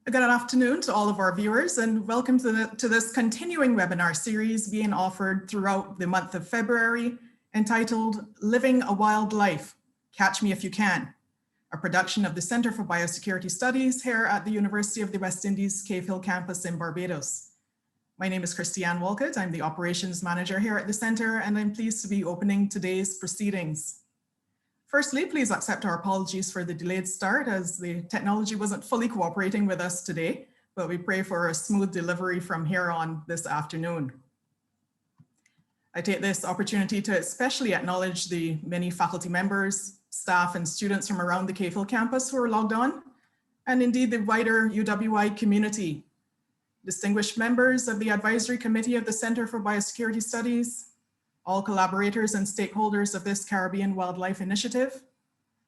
Good afternoon to all of our viewers and welcome to this continuing webinar series being offered throughout the month of February entitled Living a Wild Life, Catch Me If You Can, a production of the Center for Biosecurity Studies here at the University of the West Indies Cave Hill campus in Barbados. My name is Christiane Walcott. I'm the operations manager here at the center and I'm pleased to be opening today's proceedings. Firstly, please accept our apologies for the delayed start as the technology wasn't fully cooperating with us today, but we pray for a smooth delivery from here on this afternoon. I take this opportunity to especially acknowledge the many faculty members, staff and students from around the Cave Hill campus who are logged on, and indeed the wider UWI community, distinguished members of the Advisory Committee of the Center for Biosecurity Studies, all collaborators and stakeholders of this Caribbean Wildlife Initiative,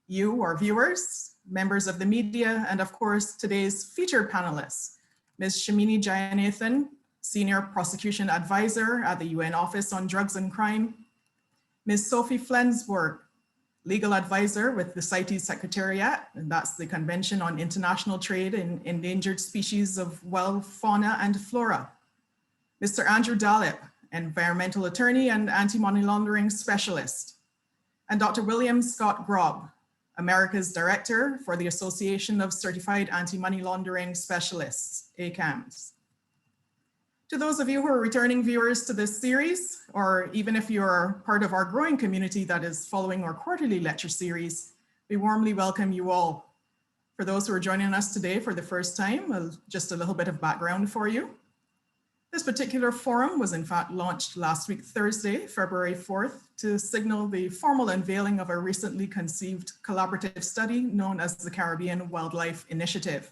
you, our viewers, members of the media, and of course, today's featured panelists, Ms. Shamini Jayanathan, Senior Prosecution Advisor at the UN Office on Drugs and Crime, Ms. Sophie Flensburg, Legal Advisor with the CITES Secretariat, and that's the Convention on International Trade in Endangered Species of Wild Fauna and Flora, Mr. Andrew Dalip, Environmental Attorney and Anti-Money Laundering Specialist, and Dr. William Scott Grob, America's Director for the Association of Certified Anti-Money Laundering Specialists, ACAMS. To those of you who are returning viewers to this series, or even if you're part of our growing community that is following our quarterly lecture series, we warmly welcome you all. For those who are joining us today for the first time, just a little bit of background for you. This particular forum was in fact launched last week, Thursday, February 4th, to signal the formal unveiling of a recently conceived collaborative study known as the Caribbean Wildlife Initiative.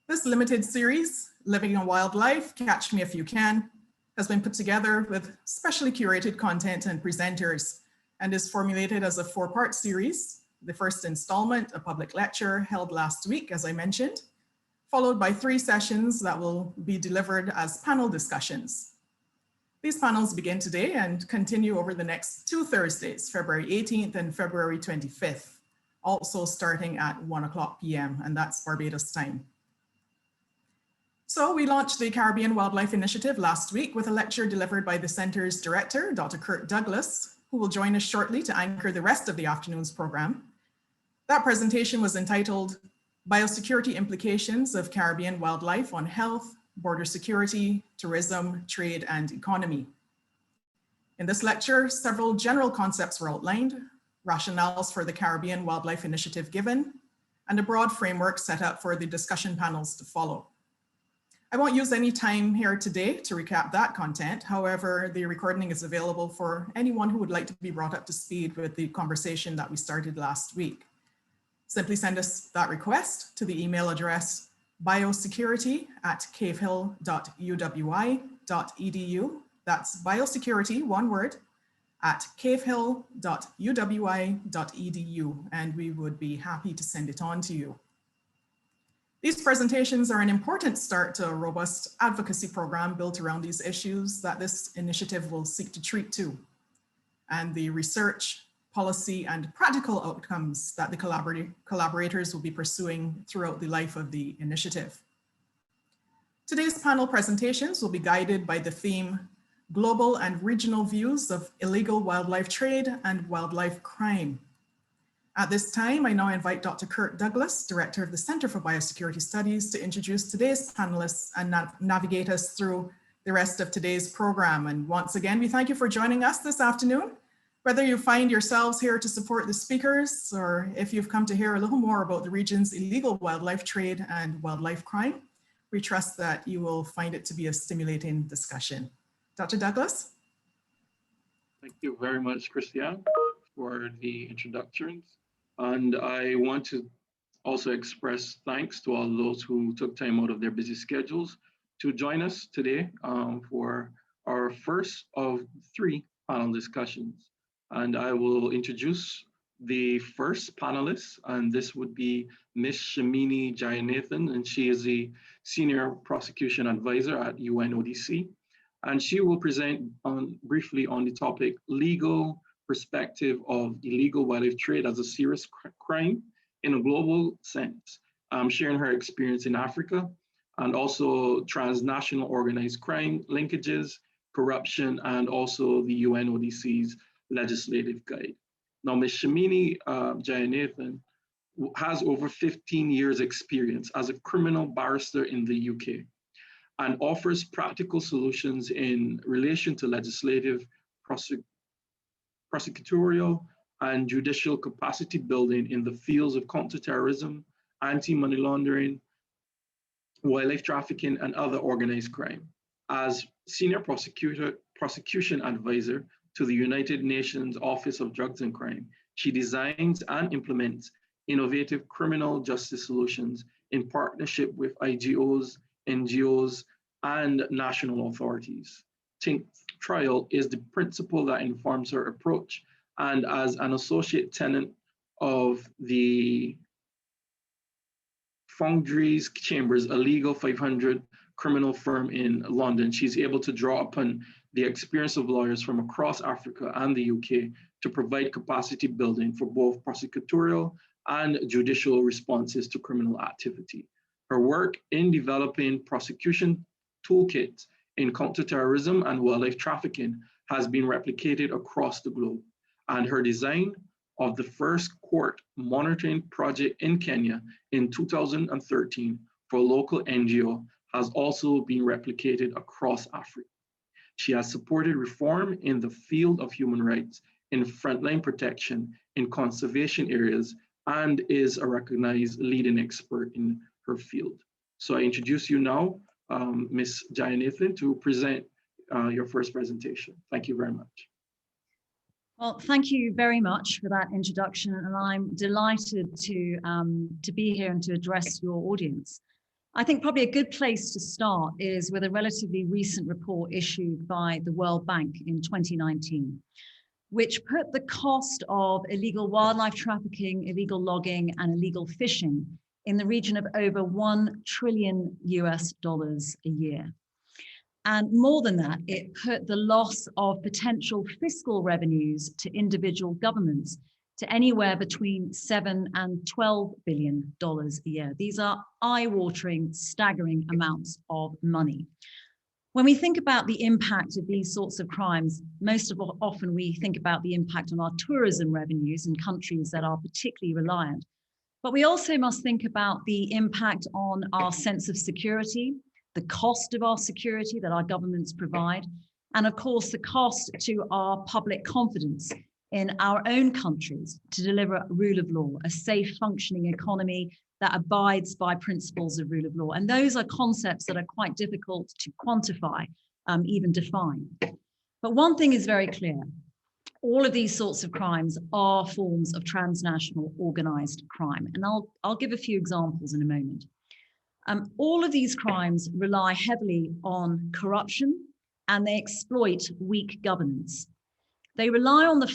This limited series, Living a Wild Life, Catch Me If You Can, has been put together with specially curated content and presenters and is formulated as a four-part series. The first installment, a public lecture held last week, as I mentioned, followed by 3 sessions that will be delivered as panel discussions. These panels begin today and continue over the next 2 Thursdays, February 18th and February 25th, also starting at 1:00 p.m. and that's Barbados time. So we launched the Caribbean Wildlife Initiative last week with a lecture delivered by the center's director, Dr. Kurt Douglas, who will join us shortly to anchor the rest of the afternoon's program. That presentation was entitled Biosecurity Implications of Caribbean Wildlife on Health, Border Security, Tourism, Trade, and Economy. In this lecture, several general concepts were outlined, rationales for the Caribbean Wildlife Initiative given, and a broad framework set up for the discussion panels to follow. I won't use any time here today to recap that content. However, the recording is available for anyone who would like to be brought up to speed with the conversation that we started last week. Simply send us that request to the email address biosecurity@cavehill.uwi.edu. That's biosecurity, one word, @cavehill.uwi.edu, and we would be happy to send it on to you. These presentations are an important start to a robust advocacy program built around these issues that this initiative will seek to treat to, and the research, policy, and practical outcomes that the collaborators will be pursuing throughout the life of the initiative. Today's panel presentations will be guided by the theme, Global and Regional Views of Illegal Wildlife Trade and Wildlife Crime. At this time, I now invite Dr. Kurt Douglas, Director of the Center for Biosecurity Studies, to introduce today's panelists and navigate us through the rest of today's program. And once again, we thank you for joining us this afternoon. Whether you find yourselves here to support the speakers or if you've come to hear a little more about the region's illegal wildlife trade and wildlife crime, we trust that you will find it to be a stimulating discussion. Dr. Douglas? Thank you very much, Christiane, for the introductions. And I want to also express thanks to all those who took time out of their busy schedules to join us today for our first of 3 panel discussions. And I will introduce the first panelist, and this would be Ms. Shamini Jayanathan, and she is the Senior Prosecution Advisor at UNODC. And she will present briefly on the topic, legal perspective of illegal wildlife trade as a serious crime in a global sense. sharing her experience in Africa and also transnational organized crime linkages, corruption, and also the UNODC's legislative guide. Now, Ms. Shamini Jayanathan has over 15 years experience as a criminal barrister in the UK and offers practical solutions in relation to legislative, prosecutorial, and judicial capacity building in the fields of counterterrorism, anti-money laundering, wildlife trafficking, and other organized crime. As senior prosecution advisor to the United Nations Office of Drugs and Crime, she designs and implements innovative criminal justice solutions in partnership with IGOs, NGOs, and national authorities. Think Trial is the principle that informs her approach, and as an associate tenant of the Foundries Chambers, a legal 500 criminal firm in London, she's able to draw upon the experience of lawyers from across Africa and the UK to provide capacity building for both prosecutorial and judicial responses to criminal activity. Her work in developing prosecution toolkits in counterterrorism and wildlife trafficking has been replicated across the globe, and her design of the first court monitoring project in Kenya in 2013 for a local NGO has also been replicated across Africa. She has supported reform in the field of human rights, in frontline protection, in conservation areas, and is a recognized leading expert in her field. So I introduce you now, Ms. Jayanathan, to present your first presentation. Thank you very much. Well, thank you very much for that introduction, and I'm delighted to be here and to address your audience. I think probably a good place to start is with a relatively recent report issued by the World Bank in 2019, which put the cost of illegal wildlife trafficking, illegal logging, and illegal fishing in the region of over $1 trillion a year. And more than that, it put the loss of potential fiscal revenues to individual governments to anywhere between $7 and $12 billion a year. These are eye-watering, staggering amounts of money. When we think about the impact of these sorts of crimes, often we think about the impact on our tourism revenues in countries that are particularly reliant. But we also must think about the impact on our sense of security, the cost of our security that our governments provide, and of course, the cost to our public confidence in our own countries to deliver rule of law, a safe functioning economy that abides by principles of rule of law. And those are concepts that are quite difficult to quantify, even define. But one thing is very clear. All of these sorts of crimes are forms of transnational organized crime. And I'll give a few examples in a moment. All of these crimes rely heavily on corruption, and they exploit weak governance. They rely on the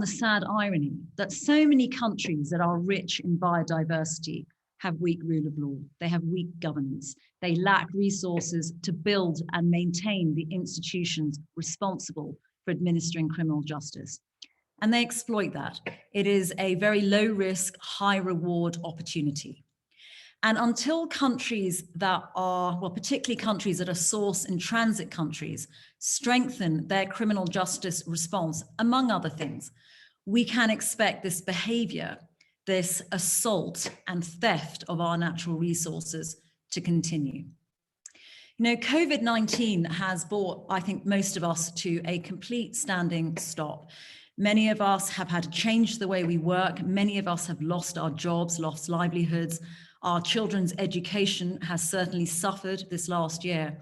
sad irony that so many countries that are rich in biodiversity have weak rule of law. They have weak governance. They lack resources to build and maintain the institutions responsible for administering criminal justice. And they exploit that. It is a very low risk, high reward opportunity. And until countries that are, well, particularly countries that are source and transit countries, strengthen their criminal justice response, among other things, we can expect this behavior, this assault and theft of our natural resources to continue. You know, COVID-19 has brought, I think, most of us to a complete standing stop. Many of us have had to change the way we work. Many of us have lost our jobs, lost livelihoods. Our children's education has certainly suffered this last year.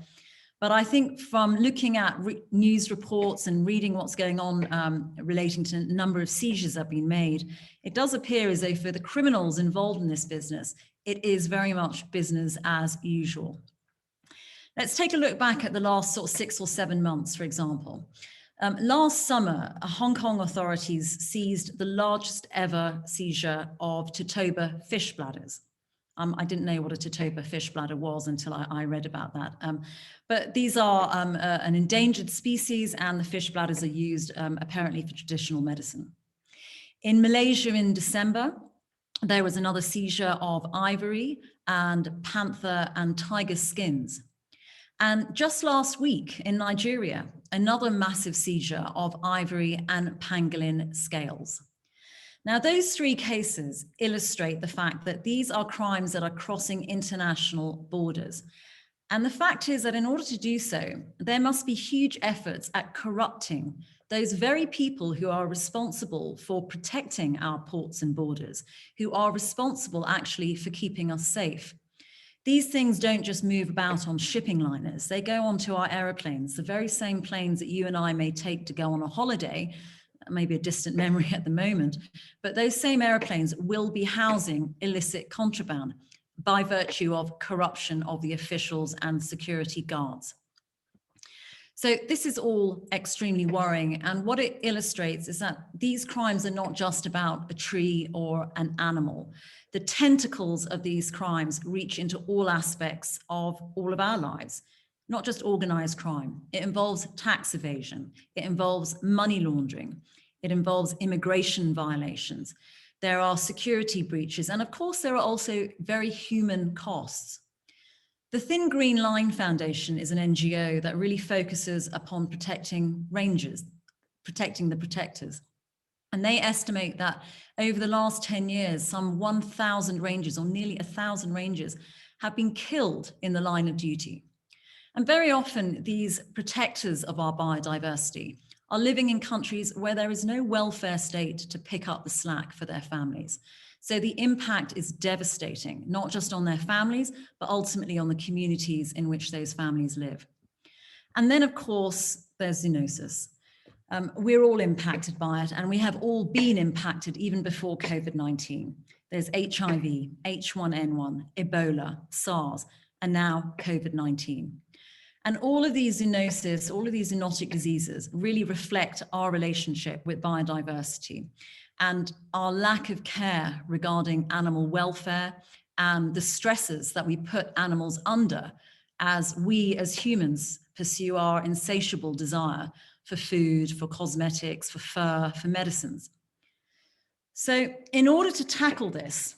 But I think from looking at news reports and reading what's going on relating to a number of seizures that have been made, it does appear as though for the criminals involved in this business, it is very much business as usual. Let's take a look back at the last sort of 6 or 7 months, for example. Last summer, Hong Kong authorities seized the largest ever seizure of Tatoba fish bladders. I didn't know what a Tatoba fish bladder was until I read about that. But these are an endangered species, and the fish bladders are used apparently for traditional medicine. In Malaysia in December, There was another seizure of ivory and panther and tiger skins. And just last week in Nigeria, another massive seizure of ivory and pangolin scales. Now, those three cases illustrate the fact that these are crimes that are crossing international borders. And the fact is that in order to do so, there must be huge efforts at corrupting those very people who are responsible for protecting our ports and borders, who are responsible actually for keeping us safe. These things don't just move about on shipping liners, they go onto our aeroplanes, the very same planes that you and I may take to go on a holiday, maybe a distant memory at the moment, but those same airplanes will be housing illicit contraband by virtue of corruption of the officials and security guards. So this is all extremely worrying, and what it illustrates is that these crimes are not just about a tree or an animal. The tentacles of these crimes reach into all aspects of all of our lives, not just organized crime. It involves tax evasion, it involves money laundering, it involves immigration violations. There are security breaches, and of course there are also very human costs. The Thin Green Line Foundation is an NGO that really focuses upon protecting rangers, protecting the protectors. And they estimate that over the last 10 years, some 1,000 rangers, or nearly 1,000 rangers, have been killed in the line of duty. And very often these protectors of our biodiversity are living in countries where there is no welfare state to pick up the slack for their families. So the impact is devastating, not just on their families, but ultimately on the communities in which those families live. And then, of course, there's zoonosis. We're all impacted by it, and we have all been impacted even before COVID-19. There's HIV, H1N1, Ebola, SARS, and now COVID-19. And all of these zoonosis, all of these zoonotic diseases really reflect our relationship with biodiversity and our lack of care regarding animal welfare and the stresses that we put animals under as we as humans pursue our insatiable desire for food, for cosmetics, for fur, for medicines. So in order to tackle this,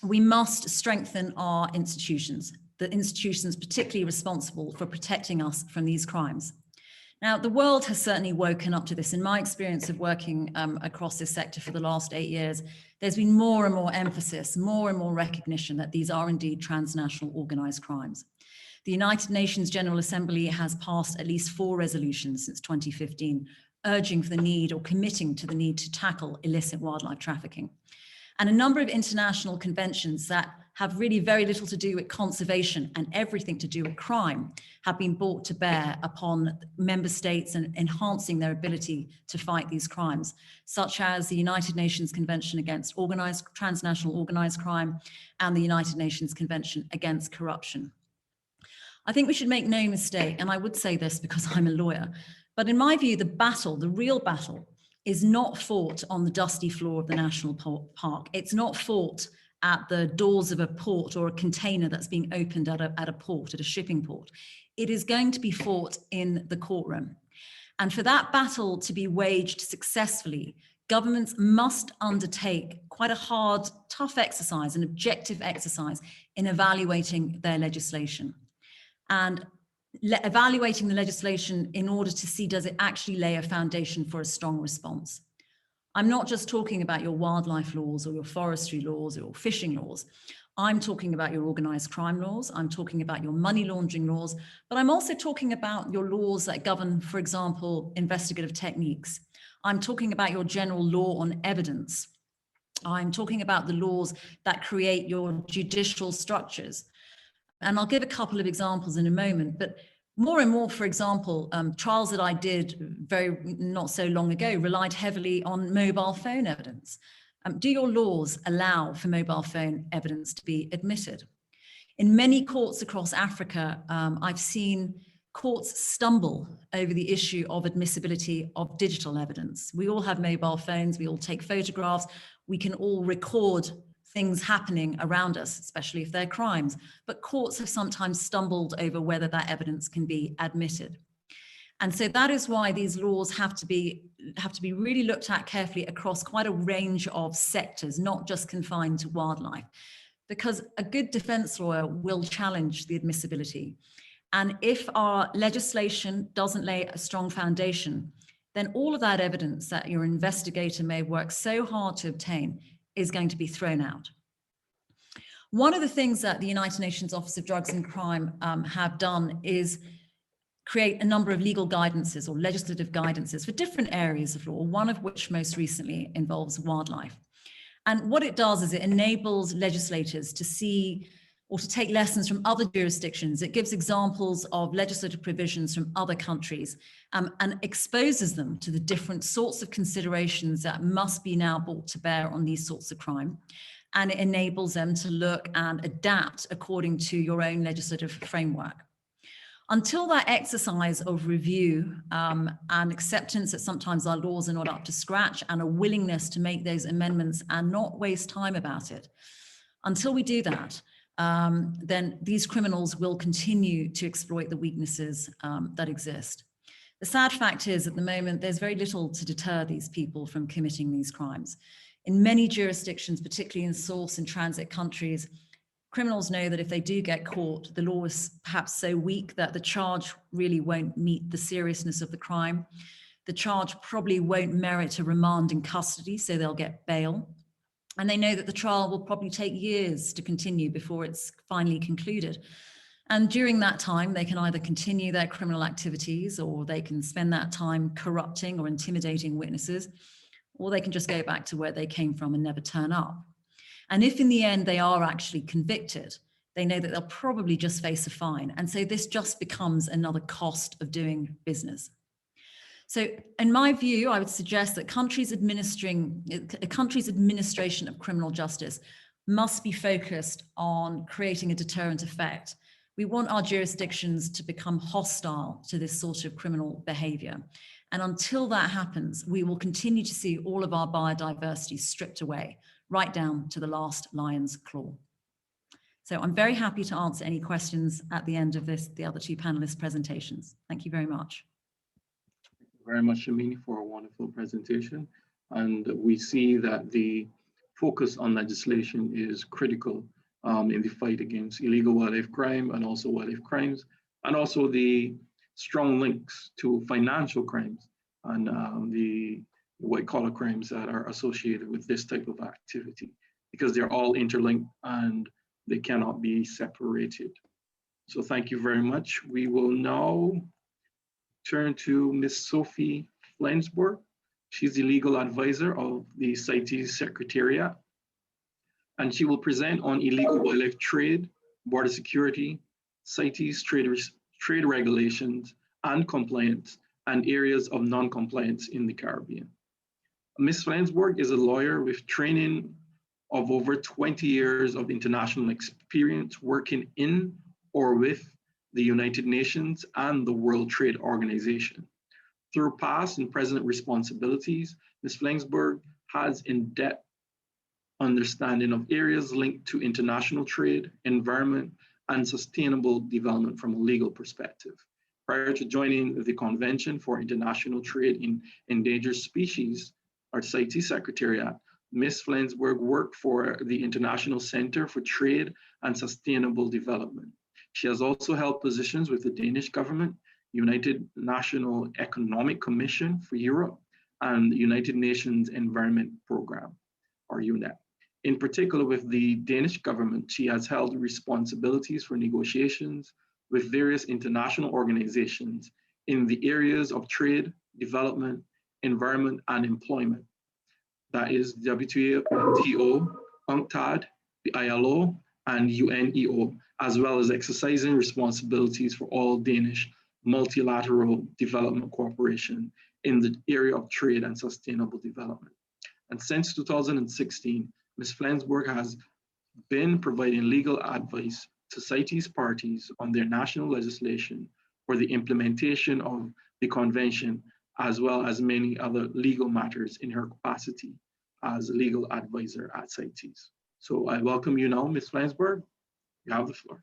we must strengthen our institutions, the institutions particularly responsible for protecting us from these crimes. Now, the world has certainly woken up to this. In my experience of working across this sector for the last 8 years, there's been more and more emphasis, more and more recognition that these are indeed transnational organized crimes. The United Nations General Assembly has passed at least 4 resolutions since 2015, urging for the need or committing to the need to tackle illicit wildlife trafficking. And a number of international conventions that have really very little to do with conservation and everything to do with crime have been brought to bear upon member states and enhancing their ability to fight these crimes, such as the United Nations Convention Against Transnational Organized Crime and the United Nations Convention Against Corruption. I think we should make no mistake, and I would say this because I'm a lawyer, but in my view, the battle, the real battle, is not fought on the dusty floor of the national park. It's not fought at the doors of a port or a container that's being opened at a port, at a shipping port. It is going to be fought in the courtroom. And for that battle to be waged successfully, governments must undertake quite a hard, tough exercise, an objective exercise in evaluating their legislation. And evaluating the legislation in order to see, does it actually lay a foundation for a strong response? I'm not just talking about your wildlife laws or your forestry laws or your fishing laws. I'm talking about your organized crime laws. I'm talking about your money laundering laws, but I'm also talking about your laws that govern, for example, investigative techniques. I'm talking about your general law on evidence. I'm talking about the laws that create your judicial structures. And I'll give a couple of examples in a moment, but more and more, for example, trials that I did not so long ago relied heavily on mobile phone evidence. Do your laws allow for mobile phone evidence to be admitted? In many courts across Africa, I've seen courts stumble over the issue of admissibility of digital evidence. We all have mobile phones, we all take photographs, we can all record things happening around us, especially if they're crimes, but courts have sometimes stumbled over whether that evidence can be admitted. And so that is why these laws have to be really looked at carefully across quite a range of sectors, not just confined to wildlife, because a good defense lawyer will challenge the admissibility. And if our legislation doesn't lay a strong foundation, then all of that evidence that your investigator may work so hard to obtain is going to be thrown out. One of the things that the United Nations Office of Drugs and Crime have done is create a number of legal guidances or legislative guidances for different areas of law, one of which most recently involves wildlife. And what it does is it enables legislators to see or to take lessons from other jurisdictions. It gives examples of legislative provisions from other countries and exposes them to the different sorts of considerations that must be now brought to bear on these sorts of crime. And it enables them to look and adapt according to your own legislative framework. Until that exercise of review and acceptance that sometimes our laws are not up to scratch and a willingness to make those amendments and not waste time about it, until we do that, then these criminals will continue to exploit the weaknesses that exist. The sad fact is, at the moment, there's very little to deter these people from committing these crimes. In many jurisdictions, particularly in source and transit countries, criminals know that if they do get caught, the law is perhaps so weak that the charge really won't meet the seriousness of the crime. The charge probably won't merit a remand in custody, so they'll get bail. And they know that the trial will probably take years to continue before it's finally concluded. And during that time, they can either continue their criminal activities, or they can spend that time corrupting or intimidating witnesses, or they can just go back to where they came from and never turn up. And if in the end they are actually convicted, they know that they'll probably just face a fine. And so this just becomes another cost of doing business. So in my view, I would suggest that a country's administration of criminal justice must be focused on creating a deterrent effect. We want our jurisdictions to become hostile to this sort of criminal behavior. And until that happens, we will continue to see all of our biodiversity stripped away, right down to the last lion's claw. So I'm very happy to answer any questions at the end of the other two panelists' presentations. Thank you very much. Thank you very much, Shamini, for a wonderful presentation. And we see that the focus on legislation is critical in the fight against illegal wildlife crime and also wildlife crimes, and also the strong links to financial crimes and the white-collar crimes that are associated with this type of activity, because they're all interlinked and they cannot be separated. So thank you very much. We will now turn to Ms. Sophie Flensburg. She's the legal advisor of the CITES Secretariat, and she will present on illegal wildlife trade, border security, CITES trade regulations and compliance, and areas of non-compliance in the Caribbean. Ms. Flensburg is a lawyer with training of over 20 years of international experience working in or with the United Nations and the World Trade Organization. Through past and present responsibilities, Ms. Flensburg has in-depth understanding of areas linked to international trade, environment, and sustainable development from a legal perspective. Prior to joining the Convention for International Trade in Endangered Species, our CITES Secretariat, Ms. Flensburg worked for the International Center for Trade and Sustainable Development. She has also held positions with the Danish government, United National Economic Commission for Europe, and the United Nations Environment Program, or UNEP. In particular, with the Danish government, she has held responsibilities for negotiations with various international organizations in the areas of trade, development, environment, and employment. That is WTO, UNCTAD, the ILO, and UNEO, as well as exercising responsibilities for all Danish multilateral development cooperation in the area of trade and sustainable development. And since 2016, Ms. Flensburg has been providing legal advice to CITES parties on their national legislation for the implementation of the convention, as well as many other legal matters in her capacity as a legal advisor at CITES. So I welcome you now, Ms. Flensburg. You have the floor.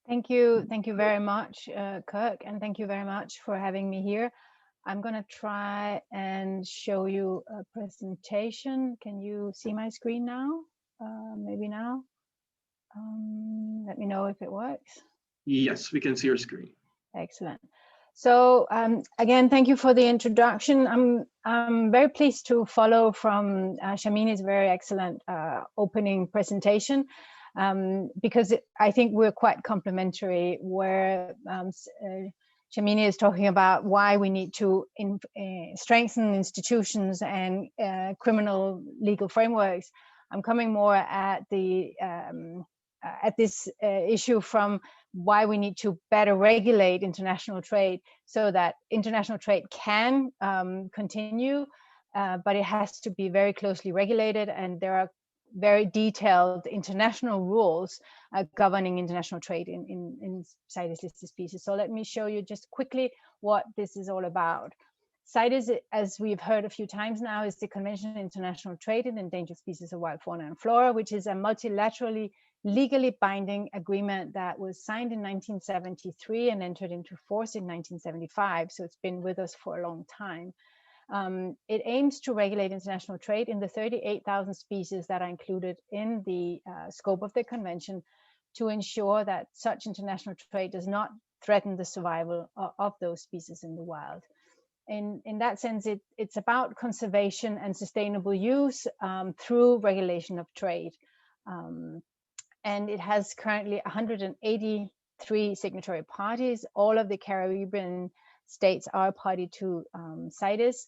Thank you very much, Kirk, and thank you very much for having me here. I'm going to try and show you a presentation. Can you see my screen now? Maybe now. Let me know if it works. Yes, we can see your screen. Excellent. So again, thank you for the introduction. I'm very pleased to follow from Shamini's very excellent opening presentation, because I think we're quite complementary, where Shamini is talking about why we need to strengthen institutions and criminal legal frameworks. I'm coming more at the at this issue from why we need to better regulate international trade so that international trade can continue, but it has to be very closely regulated, and there are very detailed international rules governing international trade in CITES listed species. So let me show you just quickly what this is all about. CITES, as we've heard a few times now, is the Convention on International Trade in Endangered Species of Wild Fauna and Flora, which is a multilaterally legally binding agreement that was signed in 1973 and entered into force in 1975. So it's been with us for a long time. It aims to regulate international trade in the 38,000 species that are included in the scope of the convention, to ensure that such international trade does not threaten the survival of those species in the wild. In that sense, it's about conservation and sustainable use through regulation of trade. And it has currently 183 signatory parties. All of the Caribbean states are party to CITES.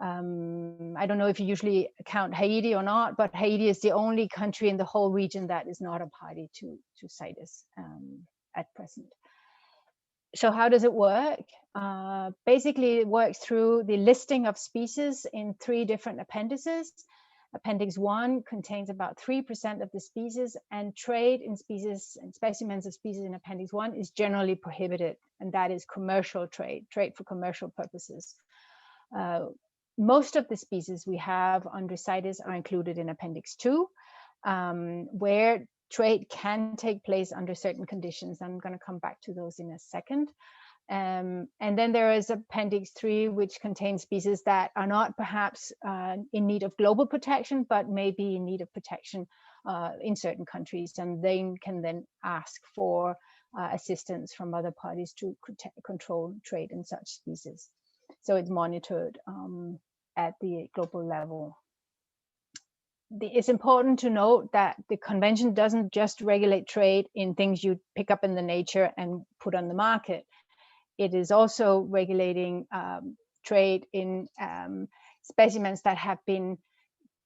I don't know if you usually count Haiti or not, but Haiti is the only country in the whole region that is not a party to CITES at present. So how does it work? Basically, it works through the listing of species in 3 different appendices. Appendix 1 contains about 3% of the species, and trade in species and specimens of species in Appendix 1 is generally prohibited, and that is commercial trade for commercial purposes. Most of the species we have under CITES are included in Appendix 2, where trade can take place under certain conditions. I'm going to come back to those in a second. And then there is Appendix 3, which contains species that are not perhaps in need of global protection, but may be in need of protection in certain countries, and they can then ask for assistance from other parties to control trade in such species. So it's monitored at the global level. It's important to note that the convention doesn't just regulate trade in things you pick up in the nature and put on the market. It is also regulating trade in specimens that have been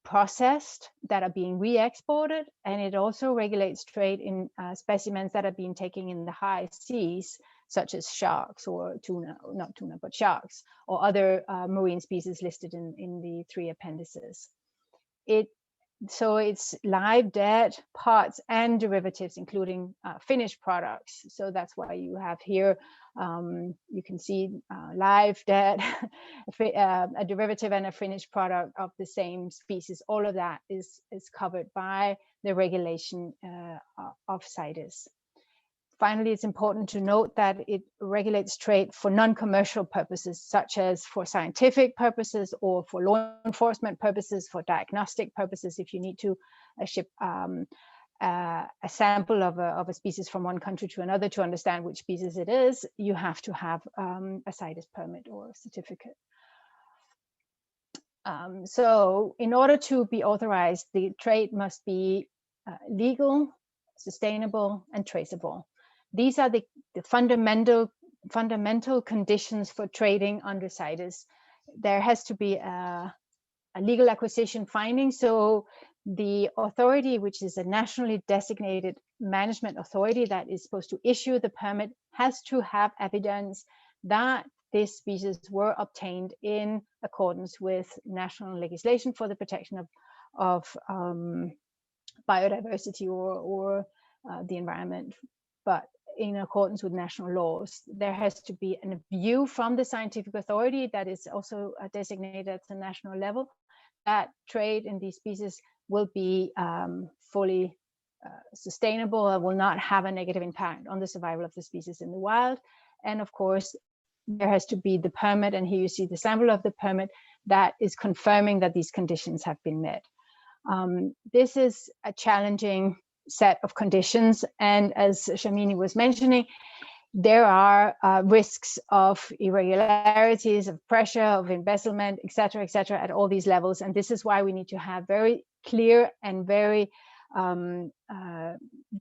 processed, that are being re-exported, and it also regulates trade in specimens that are being taken in the high seas, such as sharks or tuna, not tuna, but sharks, or other marine species listed in the 3 appendices. So it's live, dead, parts, and derivatives, including finished products. So that's why you have here, you can see live, dead, a derivative and a finished product of the same species. All of that is covered by the regulation of CITES. Finally, it's important to note that it regulates trade for non-commercial purposes, such as for scientific purposes or for law enforcement purposes, for diagnostic purposes. If you need to ship a sample of a species from one country to another to understand which species it is, you have to have a CITES permit or certificate. So in order to be authorized, the trade must be legal, sustainable, and traceable. These are the fundamental conditions for trading under CITES. There has to be a legal acquisition finding. So the authority, which is a nationally designated management authority that is supposed to issue the permit, has to have evidence that these species were obtained in accordance with national legislation for the protection of biodiversity or the environment, but in accordance with national laws. There has to be a view from the scientific authority that is also designated at the national level that trade in these species will be fully sustainable, will not have a negative impact on the survival of the species in the wild. And of course, there has to be the permit, and here you see the sample of the permit that is confirming that these conditions have been met. This is a challenging set of conditions, and as Shamini was mentioning, there are risks of irregularities, of pressure, of embezzlement, et cetera, at all these levels. And this is why we need to have very clear and very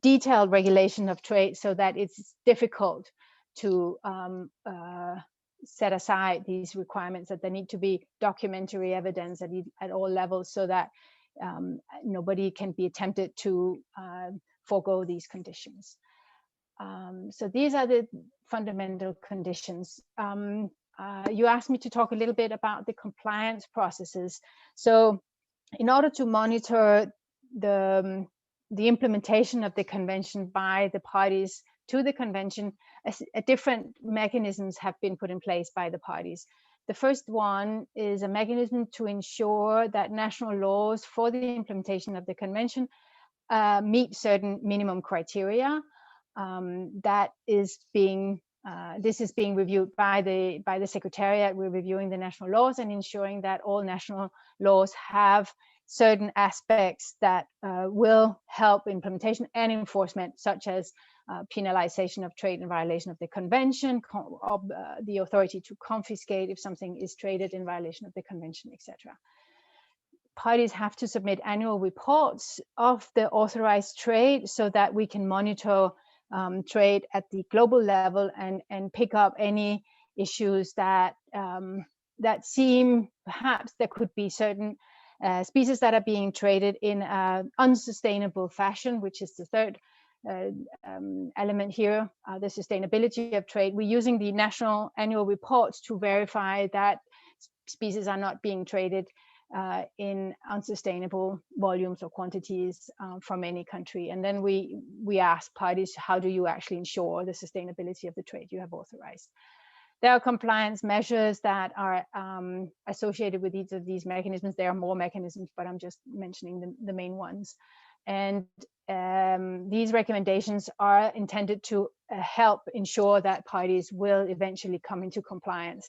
detailed regulation of trade, so that it's difficult to set aside these requirements, that there need to be documentary evidence at all levels, so that nobody can be tempted to forego these conditions. So these are the fundamental conditions. You asked me to talk a little bit about the compliance processes. So in order to monitor the implementation of the convention by the parties to the convention, different mechanisms have been put in place by the parties. The first one is a mechanism to ensure that national laws for the implementation of the convention meet certain minimum criteria. That is being this is being reviewed by the Secretariat. We're reviewing the national laws and ensuring that all national laws have certain aspects that will help implementation and enforcement, such as penalization of trade in violation of the convention, the authority to confiscate if something is traded in violation of the convention, etc. Parties have to submit annual reports of the authorized trade, so that we can monitor trade at the global level and pick up any issues that that seem perhaps there could be certain species that are being traded in an unsustainable fashion, which is the third element here, the sustainability of trade. We're using the national annual reports to verify that species are not being traded in unsustainable volumes or quantities from any country. And then we ask parties, how do you actually ensure the sustainability of the trade you have authorized? There are compliance measures that are associated with each of these mechanisms. There are more mechanisms, but I'm just mentioning the main ones. And these recommendations are intended to help ensure that parties will eventually come into compliance.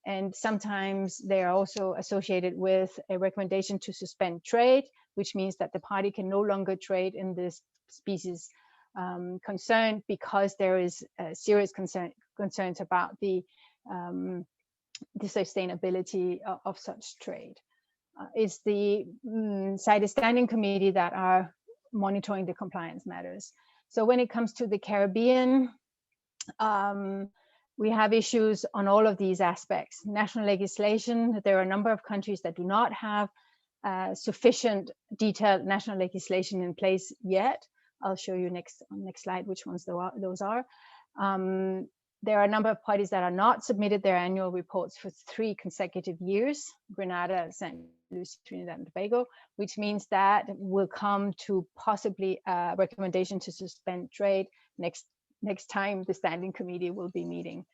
And sometimes they are also associated with a recommendation to suspend trade, which means that the party can no longer trade in this species concerned, because there is serious concerns about the sustainability of such trade. It's the CITES Standing Committee that are monitoring the compliance matters. So when it comes to the Caribbean, we have issues on all of these aspects. National legislation, there are a number of countries that do not have sufficient detailed national legislation in place yet. I'll show you next slide which ones those are. There are a number of parties that are not submitted their annual reports for 3 consecutive years: Grenada, St. Lucia, Trinidad and Tobago, which means that we'll come to possibly a recommendation to suspend trade next time the Standing Committee will be meeting,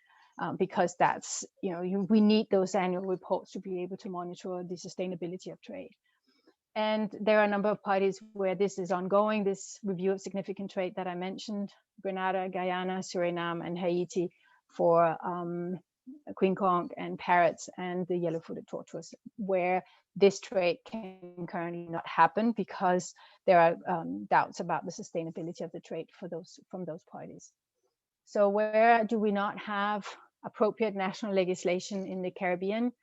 because that's, we need those annual reports to be able to monitor the sustainability of trade. And there are a number of parties where this is ongoing, this review of significant trade that I mentioned: Grenada, Guyana, Suriname, and Haiti for queen conch and parrots and the yellow-footed tortoise, where this trade can currently not happen because there are doubts about the sustainability of the trade from those parties. So where do we not have appropriate national legislation in the Caribbean?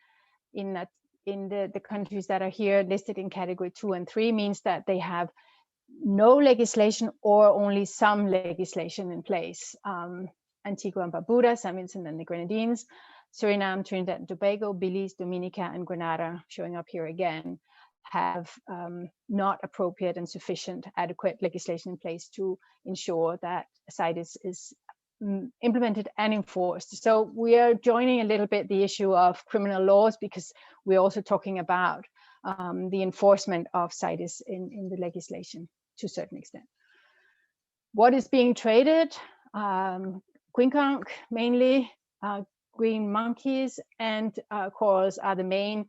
In the countries that are here listed in category 2 and 3 means that they have no legislation or only some legislation in place. Antigua and Barbuda, St. Vincent and the Grenadines, Suriname, Trinidad and Tobago, Belize, Dominica, and Grenada, showing up here again, have not appropriate and sufficient adequate legislation in place to ensure that CITES is implemented and enforced. So we are joining a little bit the issue of criminal laws, because we're also talking about the enforcement of CITES in the legislation to a certain extent. What is being traded? Queen conch, mainly green monkeys, and corals are the main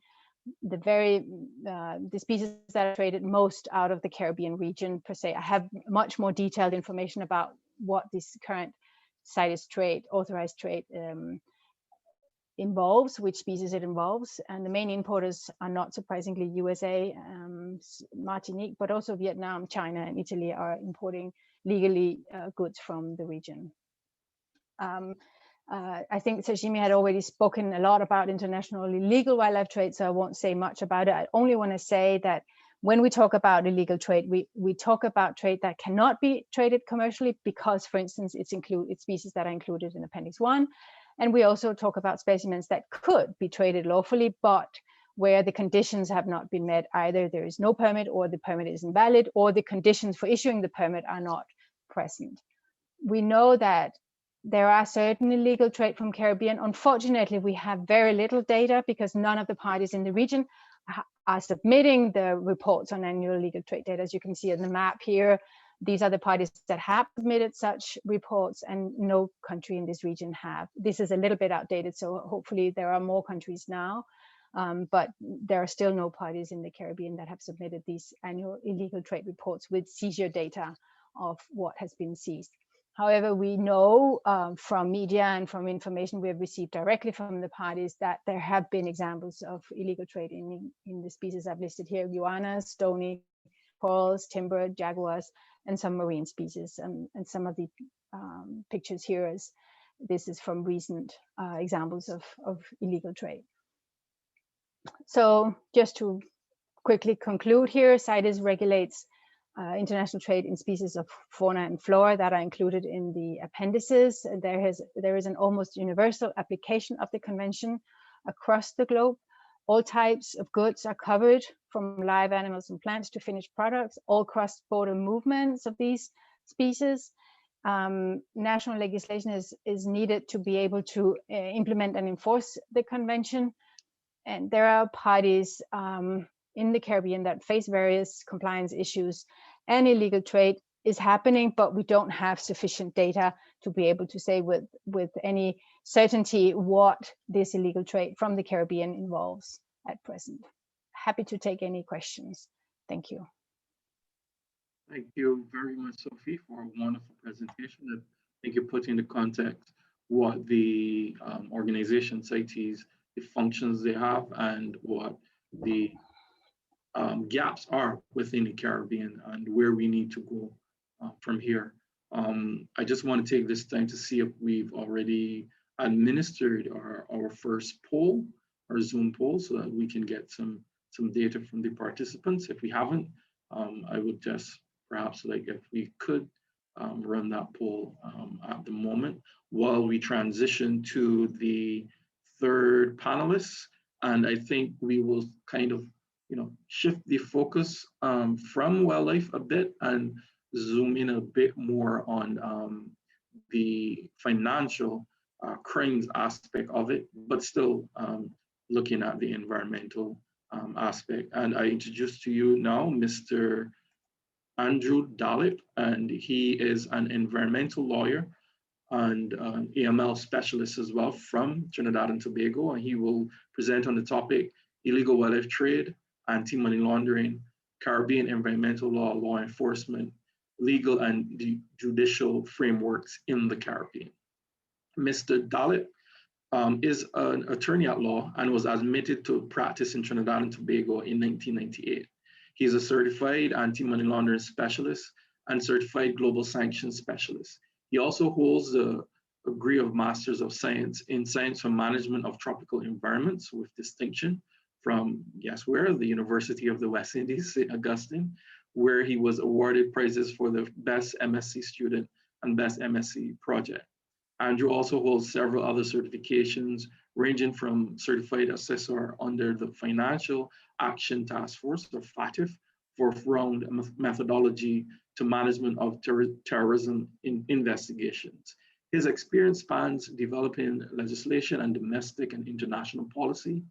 the species that are traded most out of the Caribbean region per se. I have much more detailed information about what this current CITES trade, authorized trade, involves, which species it involves. And the main importers are not surprisingly USA, Martinique, but also Vietnam, China, and Italy are importing legally goods from the region. I think Sashimi had already spoken a lot about international illegal wildlife trade, so I won't say much about it. I only want to say that when we talk about illegal trade, we talk about trade that cannot be traded commercially because, for instance, it's species that are included in Appendix 1. And we also talk about specimens that could be traded lawfully, but where the conditions have not been met. Either there is no permit, or the permit is invalid, or the conditions for issuing the permit are not present. We know that there are certain illegal trade from Caribbean. Unfortunately, we have very little data because none of the parties in the region are submitting the reports on annual illegal trade data. As you can see on the map here, these are the parties that have submitted such reports, and no country in this region have. This is a little bit outdated, so hopefully there are more countries now, but there are still no parties in the Caribbean that have submitted these annual illegal trade reports with seizure data of what has been seized. However, we know from media and from information we have received directly from the parties that there have been examples of illegal trade in the species I've listed here: iguanas, stony corals, timber, jaguars, and some marine species. And some of the pictures here, this is from recent examples of illegal trade. So just to quickly conclude here, CITES regulates international trade in species of fauna and flora that are included in the appendices. There is an almost universal application of the convention across the globe. All types of goods are covered, from live animals and plants to finished products. All cross-border movements of these species. National legislation is needed to be able to implement and enforce the convention. And there are parties in the Caribbean that face various compliance issues, and illegal trade is happening, but we don't have sufficient data to be able to say with any certainty what this illegal trade from the Caribbean involves at present. Happy to take any questions. Thank you. Thank you very much, Sophie, for a wonderful presentation. I think you put into context what the organization CITES, the functions they have, and what the gaps are within the Caribbean and where we need to go from here. I just want to take this time to see if we've already administered our first poll, our Zoom poll, so that we can get some data from the participants. If we haven't, I would just perhaps, like, if we could run that poll at the moment while we transition to the third panelist. And I think we will kind of shift the focus from wildlife a bit and zoom in a bit more on the financial crimes aspect of it, but still looking at the environmental aspect. And I introduce to you now Mr. Andrew Dalit, and he is an environmental lawyer and an AML specialist as well from Trinidad and Tobago, and he will present on the topic illegal wildlife trade, anti-money laundering, Caribbean environmental law, law enforcement, legal and judicial frameworks in the Caribbean. Mr. Dalit is an attorney at law and was admitted to practice in Trinidad and Tobago in 1998. He is a certified anti-money laundering specialist and certified global sanctions specialist. He also holds a degree of Masters of Science in Science for Management of Tropical Environments with distinction from, guess where, the University of the West Indies, St. Augustine, where he was awarded prizes for the best MSc student and best MSc project. Andrew also holds several other certifications, ranging from certified assessor under the Financial Action Task Force, or FATF, fourth round methodology to management of terrorism investigations. His experience spans developing legislation and domestic and international policy,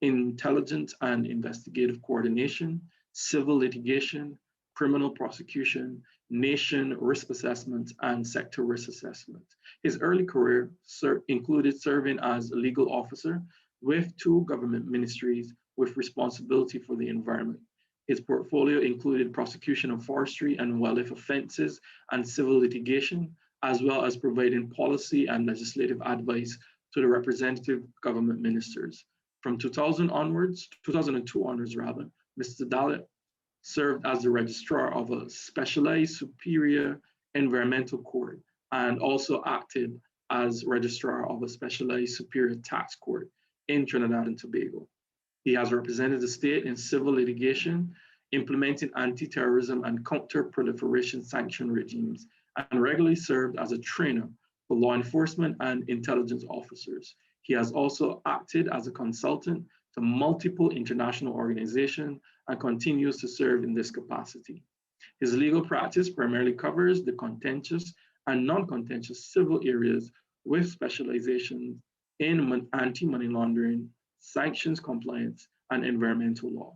intelligence and investigative coordination, civil litigation, criminal prosecution, nation risk assessment, and sector risk assessment. His early career included serving as a legal officer with 2 government ministries, with responsibility for the environment. His portfolio included prosecution of forestry and wildlife offenses and civil litigation, as well as providing policy and legislative advice to the representative government ministers. From 2002 onwards, Mr. Dalit served as the registrar of a specialized superior environmental court and also acted as registrar of a specialized superior tax court in Trinidad and Tobago. He has represented the state in civil litigation, implementing anti-terrorism and counter-proliferation sanction regimes, and regularly served as a trainer for law enforcement and intelligence officers. He has also acted as a consultant to multiple international organizations and continues to serve in this capacity. His legal practice primarily covers the contentious and non-contentious civil areas with specialization in anti-money laundering, sanctions compliance, and environmental law.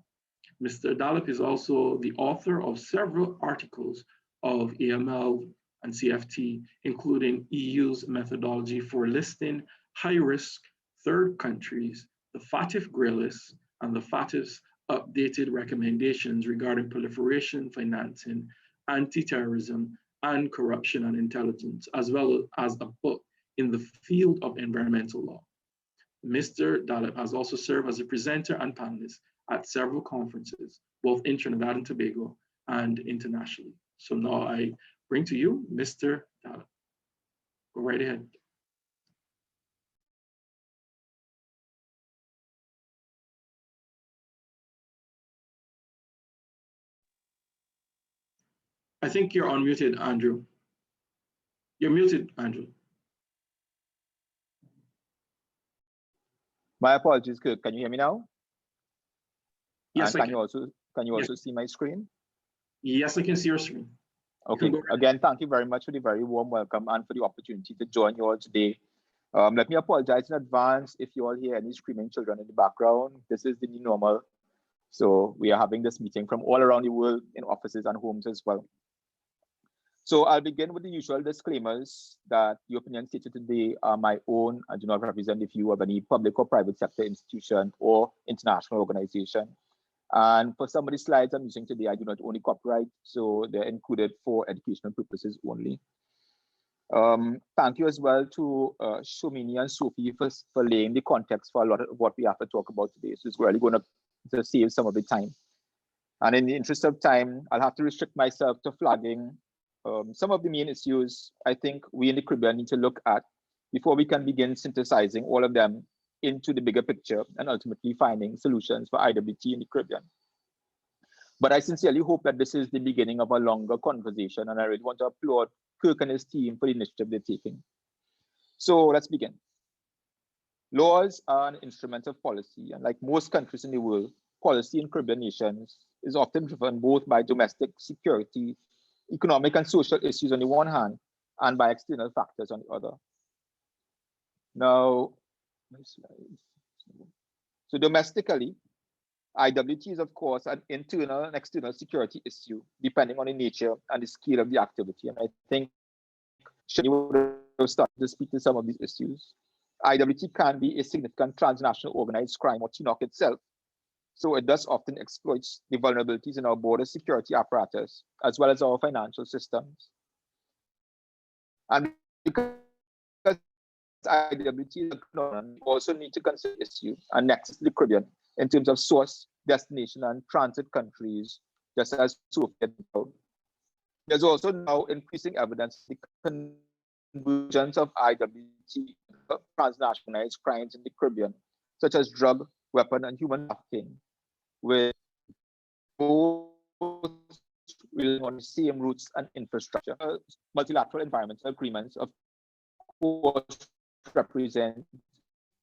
Mr. Dalit is also the author of several articles of AML and CFT, including EU's methodology for listing high-risk third countries, the FATF grey list, and the FATF's updated recommendations regarding proliferation, financing, anti-terrorism, and corruption and intelligence, as well as a book in the field of environmental law. Mr. Dalit has also served as a presenter and panelist at several conferences, both in Trinidad and Tobago and internationally. So now I bring to you Mr. Dalit. Go right ahead. I think you're unmuted, Andrew. You're muted, Andrew. My apologies, Kirk. Can you hear me now? Yes, and I can. Can you also see my screen? Yes, I can see your screen. Okay. Again, thank you very much for the very warm welcome and for the opportunity to join you all today. Let me apologize in advance if you all hear any screaming children in the background. This is the new normal. So we are having this meeting from all around the world in offices and homes as well. So I'll begin with the usual disclaimers that the opinions stated today are my own and do not represent the view of any public or private sector institution or international organization. And for some of the slides I'm using today, I do not own the copyright, so they're included for educational purposes only. Thank you as well to Shomini and Sophie for laying the context for a lot of what we have to talk about today. So it's really going to save some of the time. And in the interest of time, I'll have to restrict myself to flagging some of the main issues I think we in the Caribbean need to look at before we can begin synthesizing all of them into the bigger picture and ultimately finding solutions for IWT in the Caribbean. But I sincerely hope that this is the beginning of a longer conversation, and I really want to applaud Kirk and his team for the initiative they're taking. So let's begin. Laws are an instrument of policy, and like most countries in the world, policy in Caribbean nations is often driven both by domestic security, economic and social issues on the one hand, and by external factors on the other. Now, so domestically, IWT is of course an internal and external security issue, depending on the nature and the scale of the activity. And I think Shani would have started to speak to some of these issues. IWT can be a significant transnational organized crime, or TNOC itself. So it does often exploits the vulnerabilities in our border security apparatus, as well as our financial systems. And because IWT is a phenomenon, we also need to consider the issue and nexus to the Caribbean in terms of source, destination, and transit countries, just as Sophie had told. There's also now increasing evidence the convergence of IWT transnational crimes in the Caribbean, such as drug, weapon, and human trafficking, with both relying on the same roots and infrastructure. Multilateral environmental agreements, of course, represent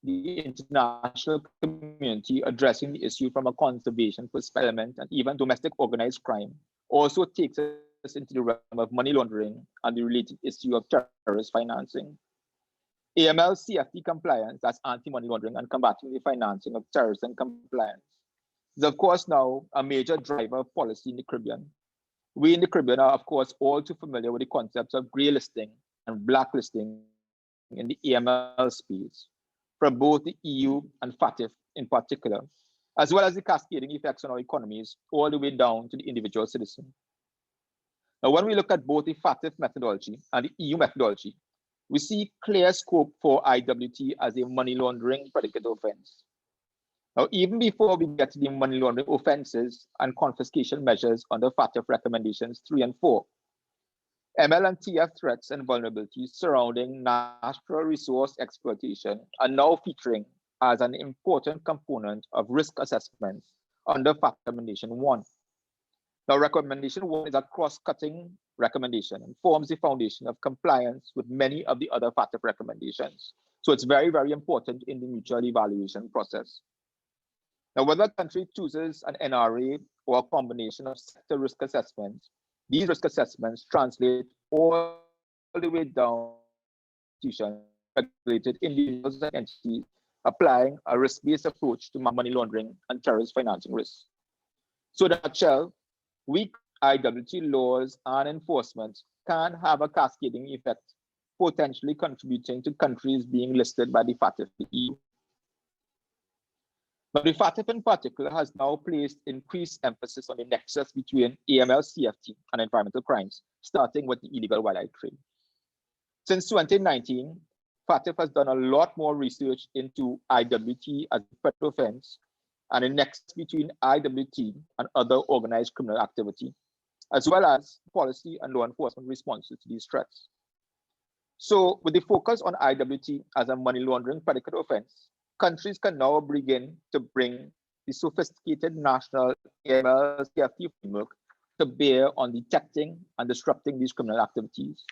the international community addressing the issue from a conservation perspective, and even domestic organized crime also takes us into the realm of money laundering and the related issue of terrorist financing. AML CFT compliance, that's anti-money laundering and combating the financing of terrorism compliance, is of course now a major driver of policy in the Caribbean. We in the Caribbean are of course all too familiar with the concepts of grey listing and blacklisting in the AML space from both the EU and FATF in particular. as well as the cascading effects on our economies all the way down to the individual citizen. Now, when we look at both the FATF methodology and the EU methodology, we see clear scope for IWT as a money laundering predicate offense. Now, even before we get to the money laundering offenses and confiscation measures under FATF recommendations 3 and 4, ML and TF threats and vulnerabilities surrounding natural resource exploitation are now featuring as an important component of risk assessments under FATF recommendation 1. Now, recommendation 1 is a cross-cutting recommendation and forms the foundation of compliance with many of the other FATF recommendations. So it's very, very important in the mutual evaluation process. Now, whether a country chooses an NRA or a combination of sector risk assessments, these risk assessments translate all the way down to regulated individuals and entities applying a risk-based approach to money laundering and terrorist financing risks. So in a nutshell, weak IWT laws and enforcement can have a cascading effect, potentially contributing to countries being listed by the FATF EU. But the FATF in particular has now placed increased emphasis on the nexus between AML, CFT, and environmental crimes, starting with the illegal wildlife trade. Since 2019, FATF has done a lot more research into IWT as a federal offense and the nexus between IWT and other organized criminal activity, as well as policy and law enforcement responses to these threats. So with the focus on IWT as a money laundering predicate offense, countries can now begin to bring the sophisticated national AML CFT framework to bear on detecting and disrupting these criminal activities.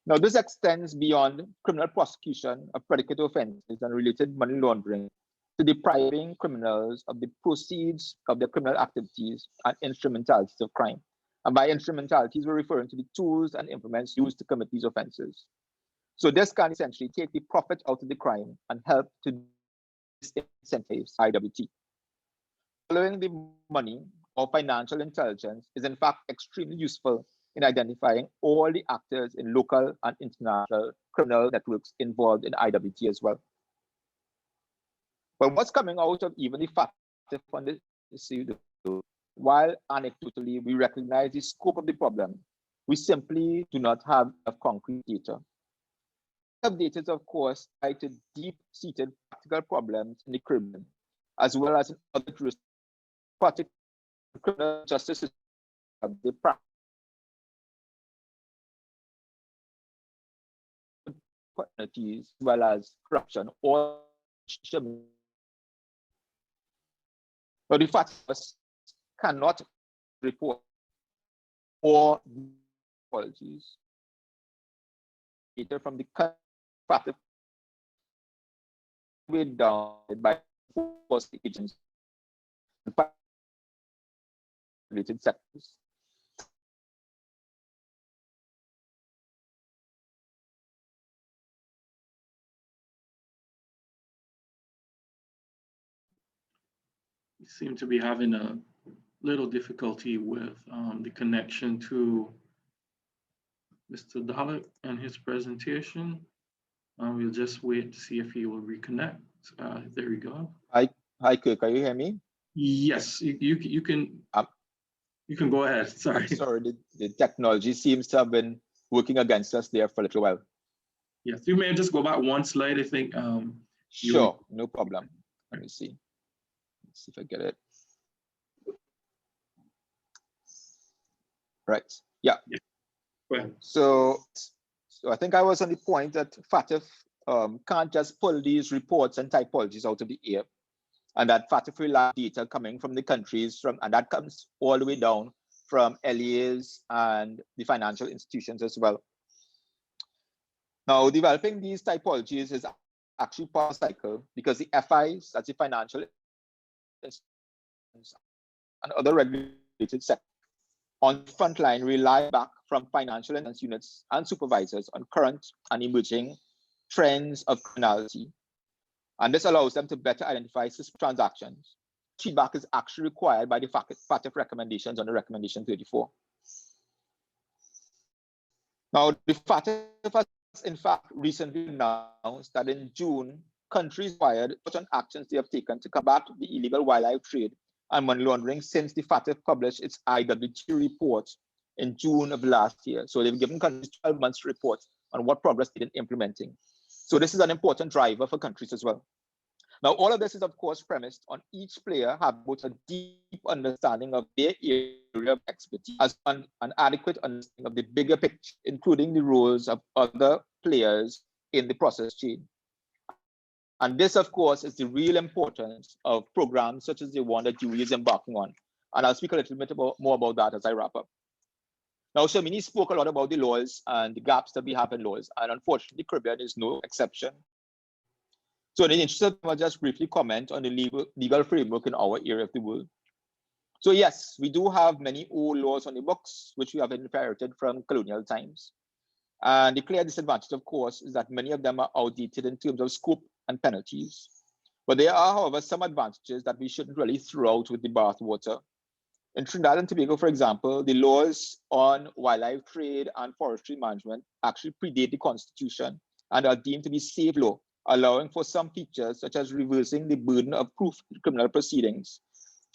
Now, this extends beyond criminal prosecution of predicate offenses and related money laundering to depriving criminals of the proceeds of their criminal activities and instrumentalities of crime. And by instrumentalities, we're referring to the tools and implements used to commit these offenses. So this can essentially take the profit out of the crime and help to disincentivize IWT. Following the money or financial intelligence is in fact extremely useful in identifying all the actors in local and international criminal networks involved in IWT as well. But what's coming out of even the FATF on this issue, while anecdotally we recognize the scope of the problem, we simply do not have enough concrete data. Data is, of course, tied to deep-seated practical problems in the Caribbean, as well as in other jurisdictions, particularly criminal justice system, the as well as corruption, or but the fact is cannot report or apologies data from the FATF way down by force agents related sectors. We seem to be having a little difficulty with the connection to Mr. Dalit and his presentation. We'll just wait to see if he will reconnect. There we go. Hi, Kirk, can you hear me? Yes, you can go ahead. Sorry. Sorry, the technology seems to have been working against us there for a little while. Yes, you may just go back one slide, I think. Sure, no problem. Let me see. Let's see if I get it. Right, yeah. Go ahead. So I think I was on the point that FATF can't just pull these reports and typologies out of the air, and that FATF relies data coming from the countries, and that comes all the way down from LEAs and the financial institutions as well. Now, developing these typologies is actually part of the cycle because the FIs, that's the financial institutions, and other regulated sectors on the front line rely back from financial intelligence units and supervisors on current and emerging trends of criminality. And this allows them to better identify suspicious transactions. Feedback is actually required by the FATF recommendations under recommendation 34. Now, the FATF has in fact recently announced that in June countries required certain actions they have taken to combat the illegal wildlife trade and money laundering since the FATF published its IWT report in June of last year. So they've given countries 12 months to report on what progress they did in implementing. So this is an important driver for countries as well. Now, all of this is, of course, premised on each player having both a deep understanding of their area of expertise as an adequate understanding of the bigger picture, including the roles of other players in the process chain. And this, of course, is the real importance of programs such as the one that Dewey is embarking on. And I'll speak a little bit more about that as I wrap up. Now, Shamini spoke a lot about the laws and the gaps that we have in laws. And unfortunately, the Caribbean is no exception. So in the interest of time, I'll just briefly comment on the legal framework in our area of the world. So yes, we do have many old laws on the books, which we have inherited from colonial times. And the clear disadvantage, of course, is that many of them are outdated in terms of scope and penalties. But there are, however, some advantages that we shouldn't really throw out with the bathwater. In Trinidad and Tobago, for example, the laws on wildlife trade and forestry management actually predate the Constitution and are deemed to be safe law, allowing for some features such as reversing the burden of proof in criminal proceedings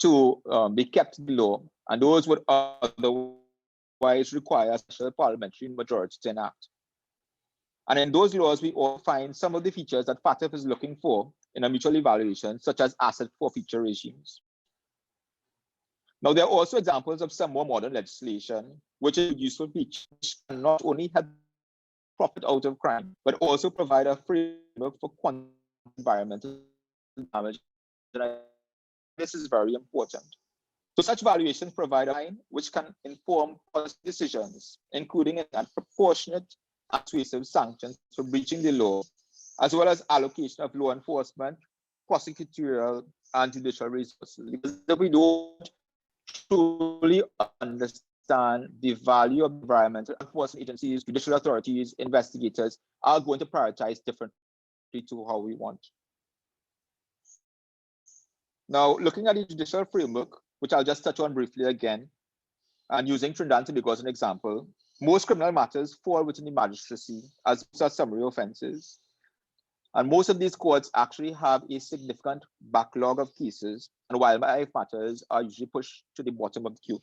to be kept in the law, and those would otherwise require a special parliamentary majority to enact. And in those laws, we all find some of the features that FATF is looking for in a mutual evaluation, such as asset forfeiture regimes. Now, there are also examples of some more modern legislation, which is useful features which can not only help profit out of crime, but also provide a framework for quantifying environmental damage. This is very important. So such valuations provide a line which can inform policy decisions, including proportionate and persuasive sanctions for breaching the law, as well as allocation of law enforcement, prosecutorial, and judicial resources. Because if we don't truly understand the value of environmental enforcement agencies, judicial authorities, investigators are going to prioritize differently to how we want. Now, looking at the judicial framework, which I'll just touch on briefly again, and using Trinidad and Tobago as an example, most criminal matters fall within the magistracy as summary offenses. And most of these courts actually have a significant backlog of cases, and wildlife matters are usually pushed to the bottom of the queue.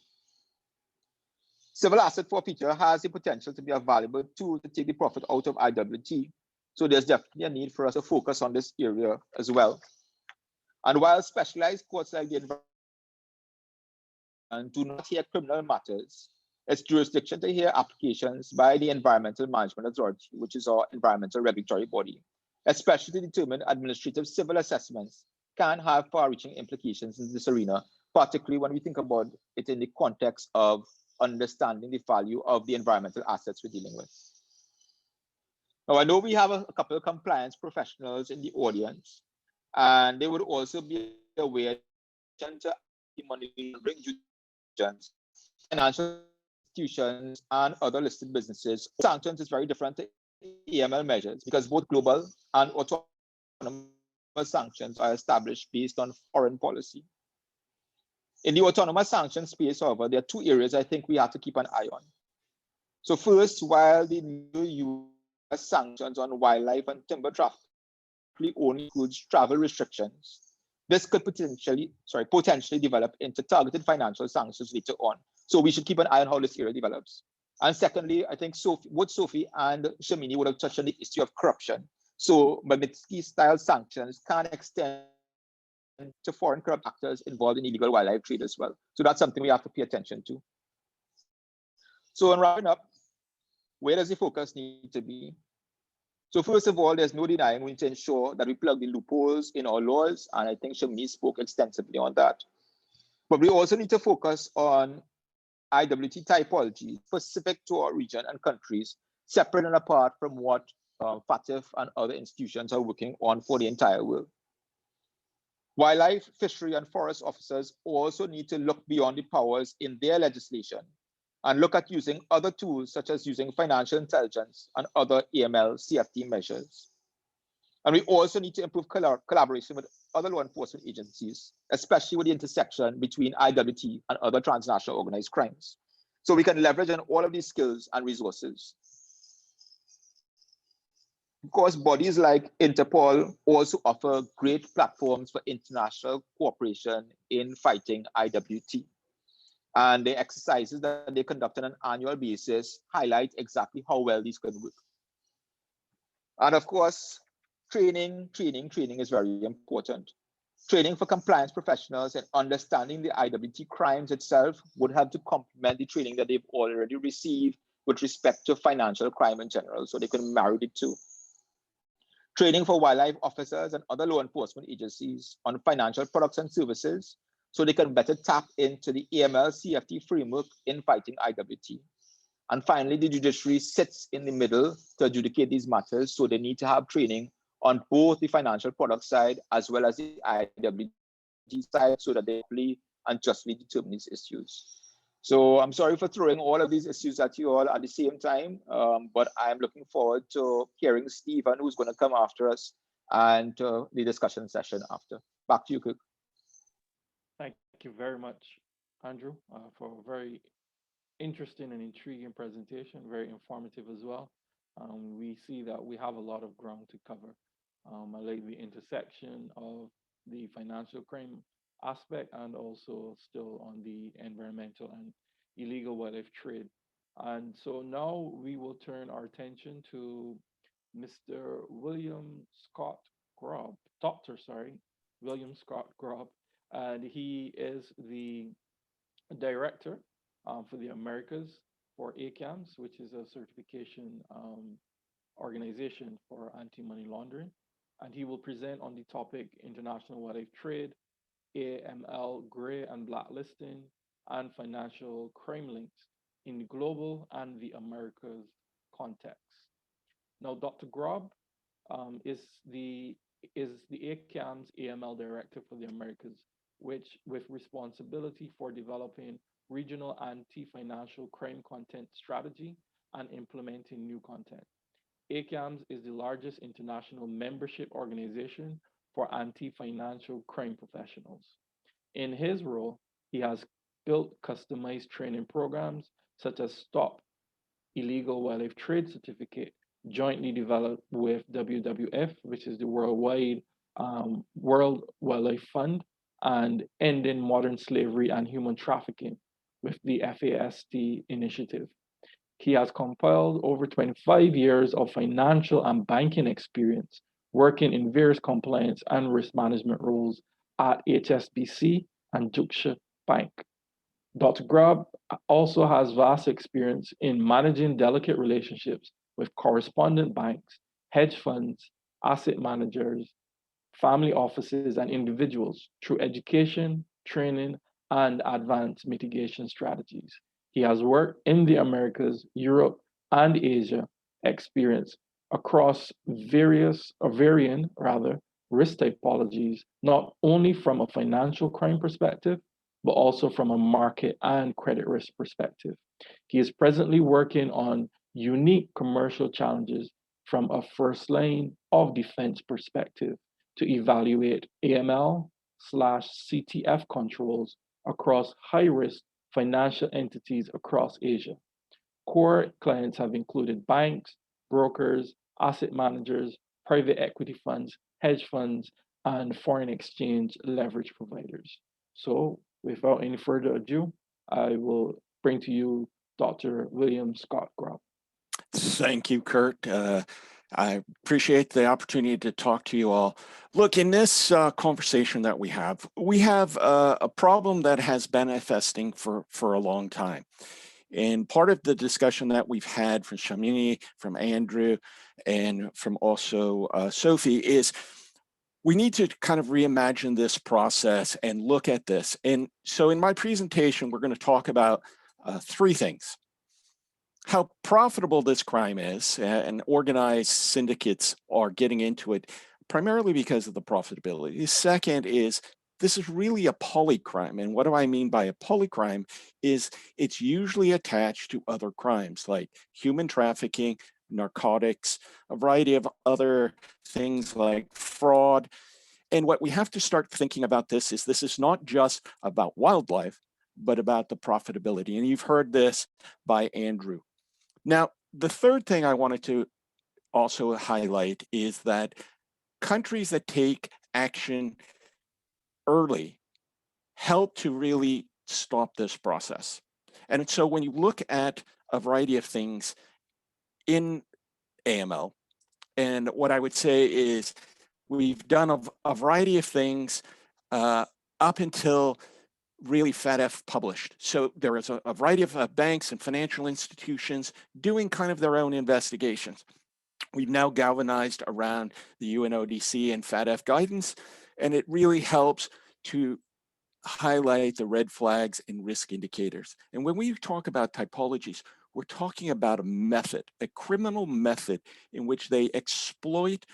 Civil asset forfeiture has the potential to be a valuable tool to take the profit out of IWT. So there's definitely a need for us to focus on this area as well. And while specialized courts like the environment do not hear criminal matters, its jurisdiction to hear applications by the Environmental Management Authority, which is our environmental regulatory body, especially to determine administrative civil assessments, can have far-reaching implications in this arena, particularly when we think about it in the context of understanding the value of the environmental assets we're dealing with. Now, I know we have a couple of compliance professionals in the audience, and they would also be aware to money laundering jurisdictions, financial institutions, and other listed businesses. Sanctions is very different to AML measures because both global and autonomous sanctions are established based on foreign policy. In the autonomous sanction space, however, there are two areas I think we have to keep an eye on. So first, while the new US sanctions on wildlife and timber trafficking only includes travel restrictions, this could potentially develop into targeted financial sanctions later on. So we should keep an eye on how this area develops. And secondly, I think both Sophie and Shamini would have touched on the issue of corruption. So Magnitsky-style sanctions can extend to foreign corrupt actors involved in illegal wildlife trade as well. So that's something we have to pay attention to. So in wrapping up, where does the focus need to be? So first of all, there's no denying we need to ensure that we plug the loopholes in our laws, and I think Shamini spoke extensively on that. But we also need to focus on IWT typology specific to our region and countries, separate and apart from what FATF and other institutions are working on for the entire world. Wildlife, fishery, and forest officers also need to look beyond the powers in their legislation and look at using other tools such as using financial intelligence and other AML CFT measures. And we also need to improve collaboration with other law enforcement agencies, especially with the intersection between IWT and other transnational organized crimes. So we can leverage on all of these skills and resources. Of course, bodies like Interpol also offer great platforms for international cooperation in fighting IWT. And the exercises that they conduct on an annual basis highlight exactly how well these can work. And of course, training is very important. Training for compliance professionals and understanding the IWT crimes itself would have to complement the training that they've already received with respect to financial crime in general, so they can marry the two. Training for wildlife officers and other law enforcement agencies on financial products and services, so they can better tap into the AML CFT framework in fighting IWT. And finally, the judiciary sits in the middle to adjudicate these matters, so they need to have training on both the financial product side as well as the IWT side, so that they fully and justly determine these issues. So I'm sorry for throwing all of these issues at you all at the same time, but I'm looking forward to hearing Stephen, who's going to come after us, and the discussion session after. Back to you, Kirk. Thank you very much, Andrew, for a very interesting and intriguing presentation, very informative as well. We see that we have a lot of ground to cover. I like the intersection of the financial crime aspect and also still on the environmental and illegal wildlife trade. And so now we will turn our attention to Mr. William Scott Grubb, William Scott Grubb, and he is the director for the Americas for ACAMS, which is a certification organization for anti-money laundering. And he will present on the topic International Wildlife Trade, AML, gray and blacklisting, and financial crime links in the global and the Americas context. Now, Dr. Grubb is the ACAMS AML director for the Americas, which with responsibility for developing regional anti-financial crime content strategy and implementing new content. ACAMS is the largest international membership organization for anti-financial crime professionals. In his role, he has built customized training programs such as Stop Illegal Wildlife Trade Certificate, jointly developed with WWF, which is the World Wildlife Fund, and Ending Modern Slavery and Human Trafficking with the FAST initiative. He has compiled over 25 years of financial and banking experience working in various compliance and risk management roles at HSBC and Deutsche Bank. Dr. Grubb also has vast experience in managing delicate relationships with correspondent banks, hedge funds, asset managers, family offices, and individuals through education, training, and advanced mitigation strategies. He has worked in the Americas, Europe, and Asia, experience across varying risk typologies, not only from a financial crime perspective, but also from a market and credit risk perspective. He is presently working on unique commercial challenges from a first line of defense perspective to evaluate AML/CTF controls across high-risk financial entities across Asia. Core clients have included banks, brokers, asset managers, private equity funds, hedge funds, and foreign exchange leverage providers. So without any further ado, I will bring to you Dr. William Scott Grubb. Thank you, Kurt. I appreciate the opportunity to talk to you all. Look, in this conversation that we have a problem that has been manifesting for a long time. And part of the discussion that we've had from Shamini, from Andrew, and from also Sophie is we need to kind of reimagine this process and look at this. And so in my presentation, we're going to talk about three things. How profitable this crime is, and organized syndicates are getting into it primarily because of the profitability. The second is this is really a polycrime. And what do I mean by a polycrime is it's usually attached to other crimes like human trafficking, narcotics, a variety of other things like fraud. And what we have to start thinking about this is not just about wildlife, but about the profitability. And you've heard this by Andrew. Now, the third thing I wanted to also highlight is that countries that take action early help to really stop this process. And so when you look at a variety of things in AML, and what I would say is we've done a variety of things up until really FATF published. So there is a variety of banks and financial institutions doing kind of their own investigations. We've now galvanized around the UNODC and FATF guidance, and it really helps to highlight the red flags and risk indicators. And when we talk about typologies, we're talking about a method, a criminal method in which they exploit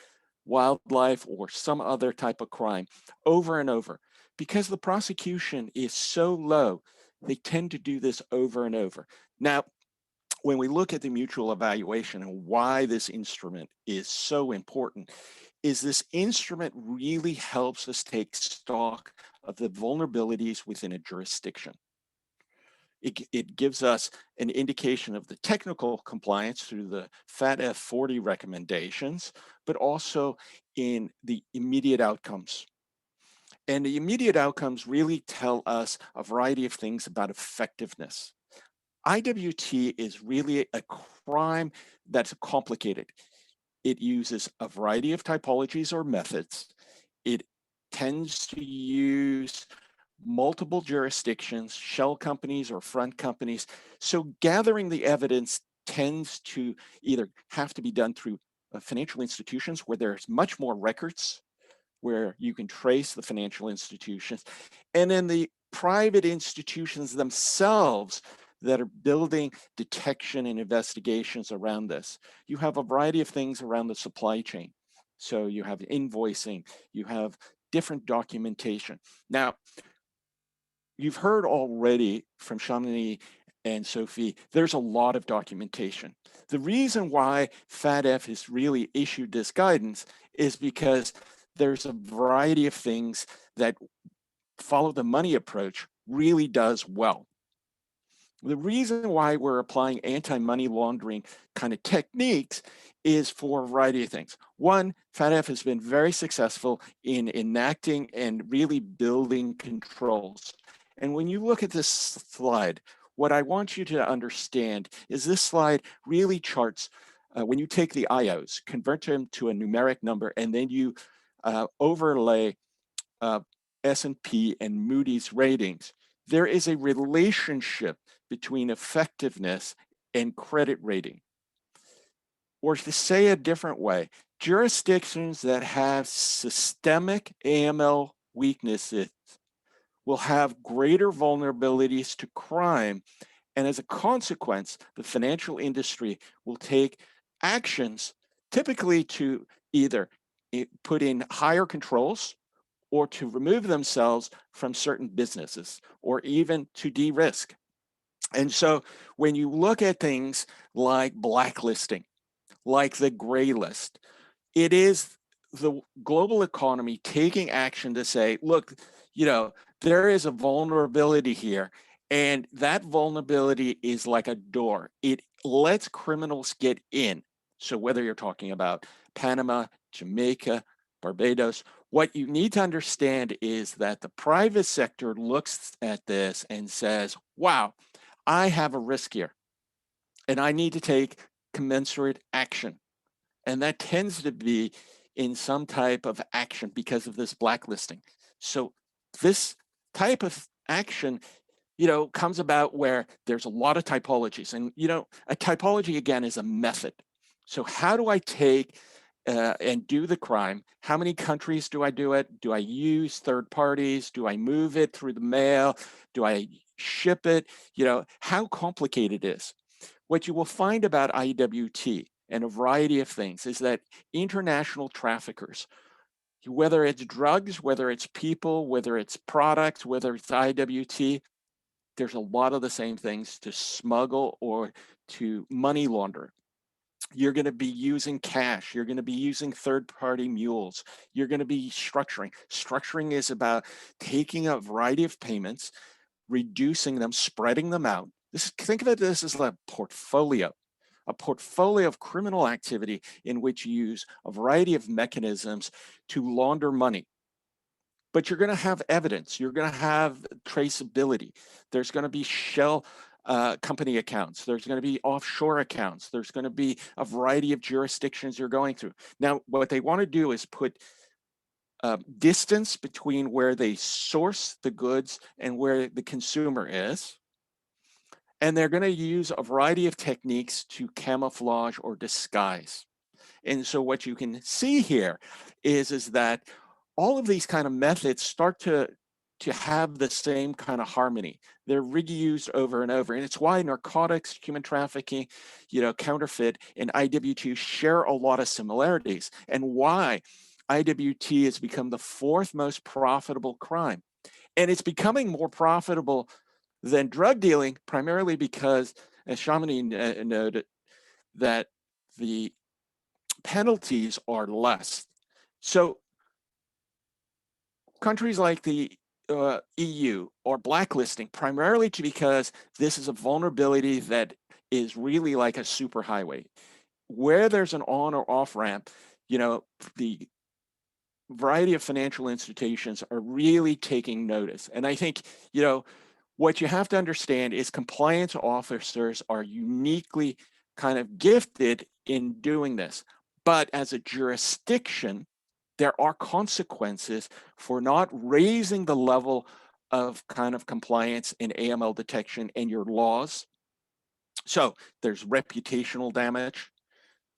wildlife or some other type of crime over and over. Because the prosecution is so low, they tend to do this over and over. Now, when we look at the mutual evaluation and why this instrument is so important, is this instrument really helps us take stock of the vulnerabilities within a jurisdiction. It gives us an indication of the technical compliance through the FATF 40 recommendations, but also in the immediate outcomes. And the immediate outcomes really tell us a variety of things about effectiveness. IWT is really a crime that's complicated. It uses a variety of typologies or methods. It tends to use multiple jurisdictions, shell companies or front companies. So gathering the evidence tends to either have to be done through financial institutions where there's much more records, where you can trace the financial institutions, and then the private institutions themselves that are building detection and investigations around this. You have a variety of things around the supply chain. So you have invoicing, you have different documentation. Now, you've heard already from Shamini and Sophie, there's a lot of documentation. The reason why FATF has really issued this guidance is because there's a variety of things that follow the money approach really does well. The reason why we're applying anti-money laundering kind of techniques is for a variety of things. One, FATF has been very successful in enacting and really building controls. And when you look at this slide, what I want you to understand is this slide really charts when you take the IOs, convert them to a numeric number, and then you overlay S&P and Moody's ratings, there is a relationship between effectiveness and credit rating. Or to say a different way, jurisdictions that have systemic AML weaknesses will have greater vulnerabilities to crime. And as a consequence, the financial industry will take actions typically to either put in higher controls or to remove themselves from certain businesses or even to de-risk. And so when you look at things like blacklisting, like the gray list, it is the global economy taking action to say, look, you know, there is a vulnerability here, and that vulnerability is like a door. It lets criminals get in. So whether you're talking about Panama, Jamaica, Barbados, what you need to understand is that the private sector looks at this and says, wow, I have a risk here, and I need to take commensurate action. And that tends to be in some type of action because of this blacklisting. So this type of action, you know, comes about where there's a lot of typologies. And, you know, a typology, again, is a method. So how do I take and do the crime? How many countries do I do it? Do I use third parties? Do I move it through the mail? Do I ship it? You know, how complicated it is. What you will find about IWT and a variety of things is that international traffickers, whether it's drugs, whether it's people, whether it's products, whether it's IWT, there's a lot of the same things to smuggle or to money launder. You're going to be using cash. You're going to be using third-party mules. You're going to be structuring. Structuring is about taking a variety of payments, reducing them, spreading them out. Think of it as a portfolio. a portfolio of criminal activity in which you use a variety of mechanisms to launder money. But you're going to have evidence, you're going to have traceability. There's going to be shell company accounts, there's going to be offshore accounts, there's going to be a variety of jurisdictions you're going through. Now, what they want to do is put distance between where they source the goods and where the consumer is. And they're going to use a variety of techniques to camouflage or disguise. And so what you can see here is that all of these kind of methods start to have the same kind of harmony. They're reused over and over. And it's why narcotics, human trafficking, counterfeit, and IWT share a lot of similarities, and why IWT has become the fourth most profitable crime. And it's becoming more profitable than drug dealing, primarily because, as Shamini noted, that the penalties are less. So countries like the EU are blacklisting primarily because this is a vulnerability that is really like a superhighway. Where there's an on or off ramp, the variety of financial institutions are really taking notice. And I think, what you have to understand is compliance officers are uniquely kind of gifted in doing this. But as a jurisdiction, there are consequences for not raising the level of kind of compliance in AML detection and your laws. So there's reputational damage.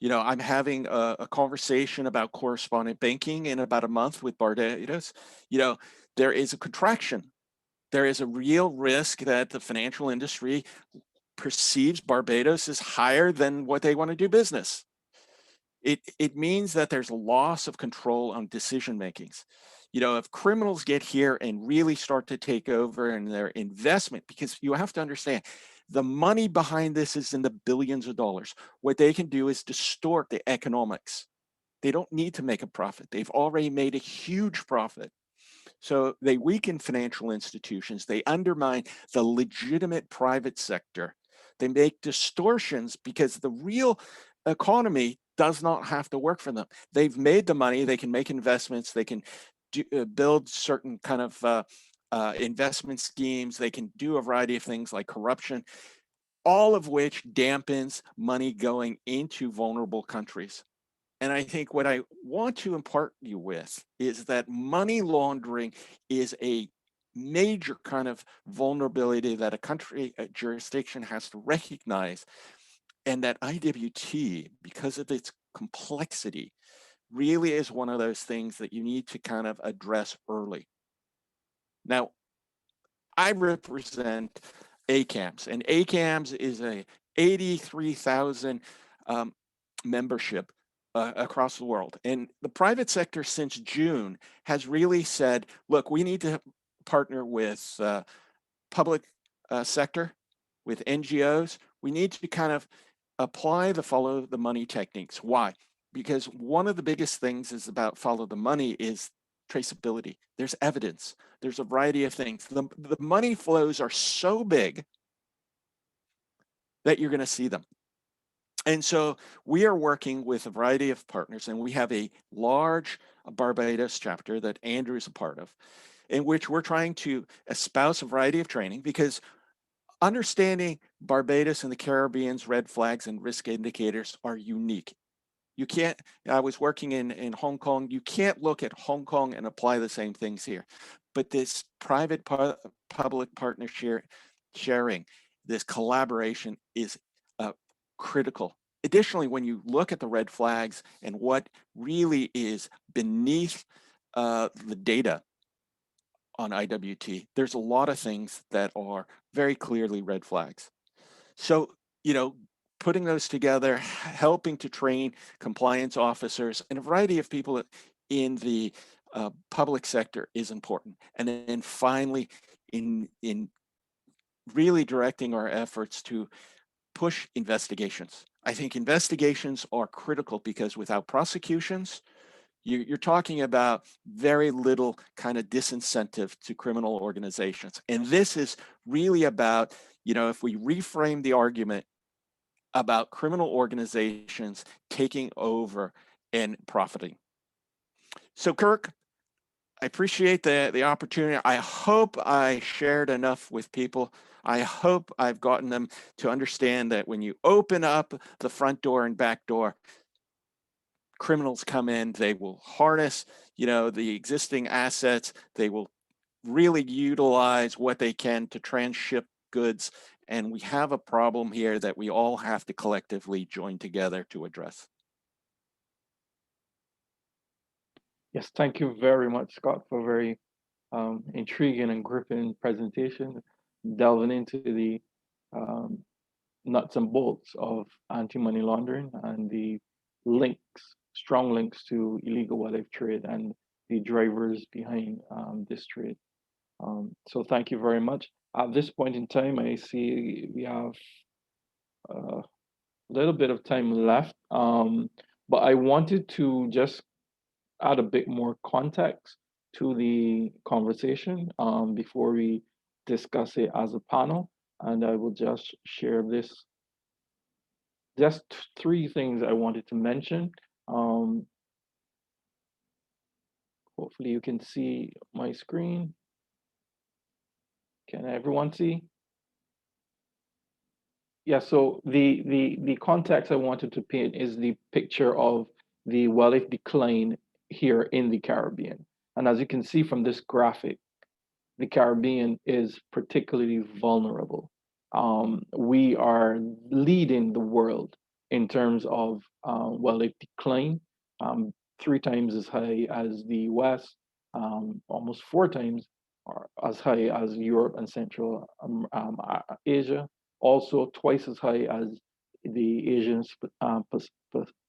I'm having a conversation about correspondent banking in about a month with Barbados. There is a contraction. There is a real risk that the financial industry perceives Barbados as higher than what they want to do business. It means that there's a loss of control on decision makings. If criminals get here and really start to take over in their investment, because you have to understand, the money behind this is in the billions of dollars. What they can do is distort the economics. They don't need to make a profit. They've already made a huge profit. So they weaken financial institutions. They undermine the legitimate private sector. They make distortions because the real economy does not have to work for them. They've made the money. They can make investments. They can build certain kind of investment schemes. They can do a variety of things like corruption, all of which dampens money going into vulnerable countries. And I think what I want to impart you with is that money laundering is a major kind of vulnerability that a country, a jurisdiction has to recognize. And that IWT, because of its complexity, really is one of those things that you need to kind of address early. Now, I represent ACAMS, and ACAMS is a 83,000 membership across the world. And the private sector since June has really said, look, we need to partner with public sector, with NGOs. We need to kind of apply the follow the money techniques. Why? Because one of the biggest things is about follow the money is traceability. There's evidence. There's a variety of things. The money flows are so big that you're going to see them. And so we are working with a variety of partners, and we have a large Barbados chapter that Andrew is a part of, in which we're trying to espouse a variety of training, because understanding Barbados and the Caribbean's red flags and risk indicators are unique. You can't, I was working in Hong Kong, you can't look at Hong Kong and apply the same things here. But this private public partnership sharing, this collaboration is critical. Additionally, when you look at the red flags and what really is beneath the data on IWT, there's a lot of things that are very clearly red flags. So, putting those together, helping to train compliance officers and a variety of people in the public sector is important. And then finally, in really directing our efforts to push investigations. I think investigations are critical because without prosecutions, you're talking about very little kind of disincentive to criminal organizations. And this is really about, if we reframe the argument about criminal organizations taking over and profiting. So Kirk, I appreciate the opportunity. I hope I shared enough with people. I hope I've gotten them to understand that when you open up the front door and back door, criminals come in, they will harness, the existing assets. They will really utilize what they can to transship goods. And we have a problem here that we all have to collectively join together to address. Yes, thank you very much, Scott, for a very intriguing and gripping presentation, delving into the nuts and bolts of anti-money laundering and the links, strong links to illegal wildlife trade and the drivers behind this trade. So thank you very much. At this point in time, I see we have a little bit of time left, but I wanted to just add a bit more context to the conversation before we discuss it as a panel. And I will just share this. Just three things I wanted to mention. Hopefully you can see my screen. Can everyone see? Yeah, so the context I wanted to paint is the picture of the wildlife decline here in the Caribbean. And as you can see from this graphic, the Caribbean is particularly vulnerable. We are leading the world in terms of wildlife decline, 3 times as high as the West, almost 4 times as high as Europe and Central Asia, also twice as high as the Asian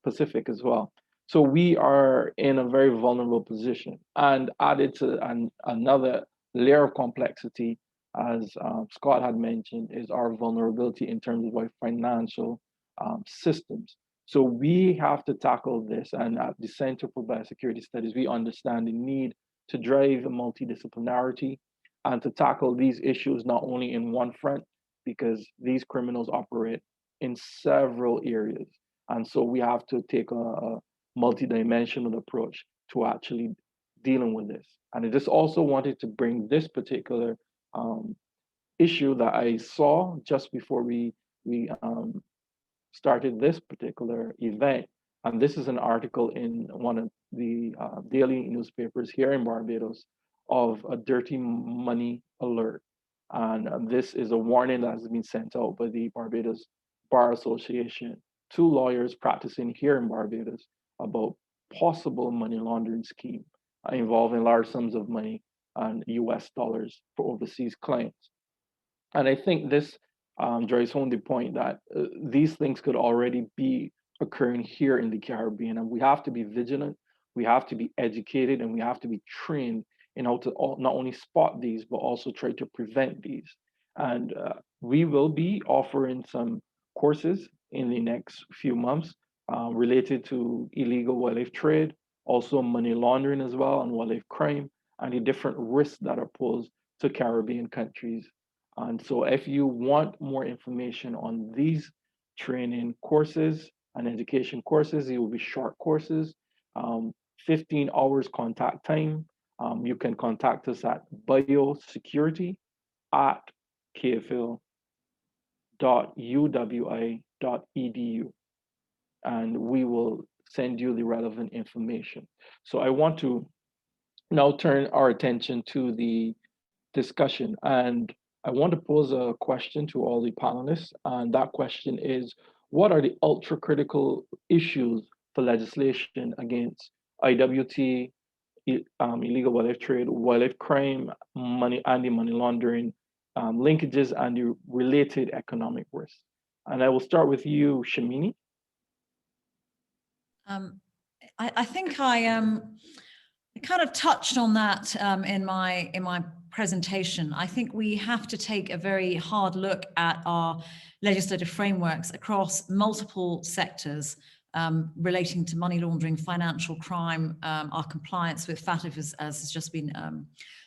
Pacific as well. So we are in a very vulnerable position, and added to another layer of complexity, as Scott had mentioned, is our vulnerability in terms of our financial systems. So we have to tackle this, and at the Center for Biosecurity Studies, we understand the need to drive multidisciplinarity and to tackle these issues not only in one front, because these criminals operate in several areas. And so we have to take a multidimensional approach to actually dealing with this. And I just also wanted to bring this particular issue that I saw just before we started this particular event. And this is an article in one of the daily newspapers here in Barbados of a dirty money alert. And this is a warning that has been sent out by the Barbados Bar Association to lawyers practicing here in Barbados about possible money laundering scheme involving large sums of money and US dollars for overseas clients. And I think this drives home the point that these things could already be occurring here in the Caribbean, and we have to be vigilant, we have to be educated, and we have to be trained in how to not only spot these, but also try to prevent these. And we will be offering some courses in the next few months related to illegal wildlife trade, also money laundering as well, and wildlife crime, and the different risks that are posed to Caribbean countries. And so if you want more information on these training courses and education courses, it will be short courses, 15 hours contact time. You can contact us at biosecurity@kfil.uwi.edu, and we will send you the relevant information. So I want to now turn our attention to the discussion, and I want to pose a question to all the panelists, and that question is, what are the ultra critical issues for legislation against IWT, illegal wildlife trade, wildlife crime, money laundering, linkages, and the related economic risks? And I will start with you, Shamini. I think I kind of touched on that in my presentation. I think we have to take a very hard look at our legislative frameworks across multiple sectors relating to money laundering, financial crime, our compliance with FATF as has just been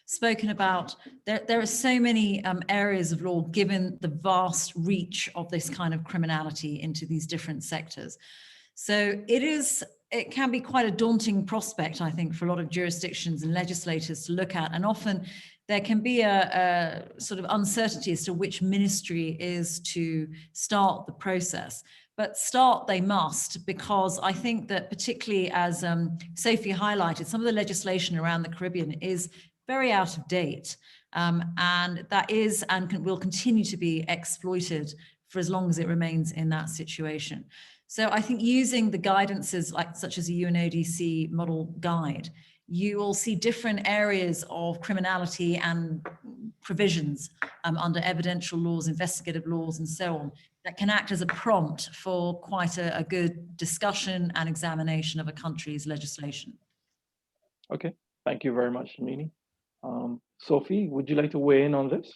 spoken about, there are so many areas of law given the vast reach of this kind of criminality into these different sectors. So it can be quite a daunting prospect, I think, for a lot of jurisdictions and legislators to look at. And often there can be a sort of uncertainty as to which ministry is to start the process. But start they must, because I think that particularly as Sophie highlighted, some of the legislation around the Caribbean is very out of date. And that is and will continue to be exploited for as long as it remains in that situation. So I think using the guidances such as a UNODC model guide, you will see different areas of criminality and provisions under evidential laws, investigative laws, and so on, that can act as a prompt for quite a good discussion and examination of a country's legislation. Okay, thank you very much, Shamini. Sophie, would you like to weigh in on this?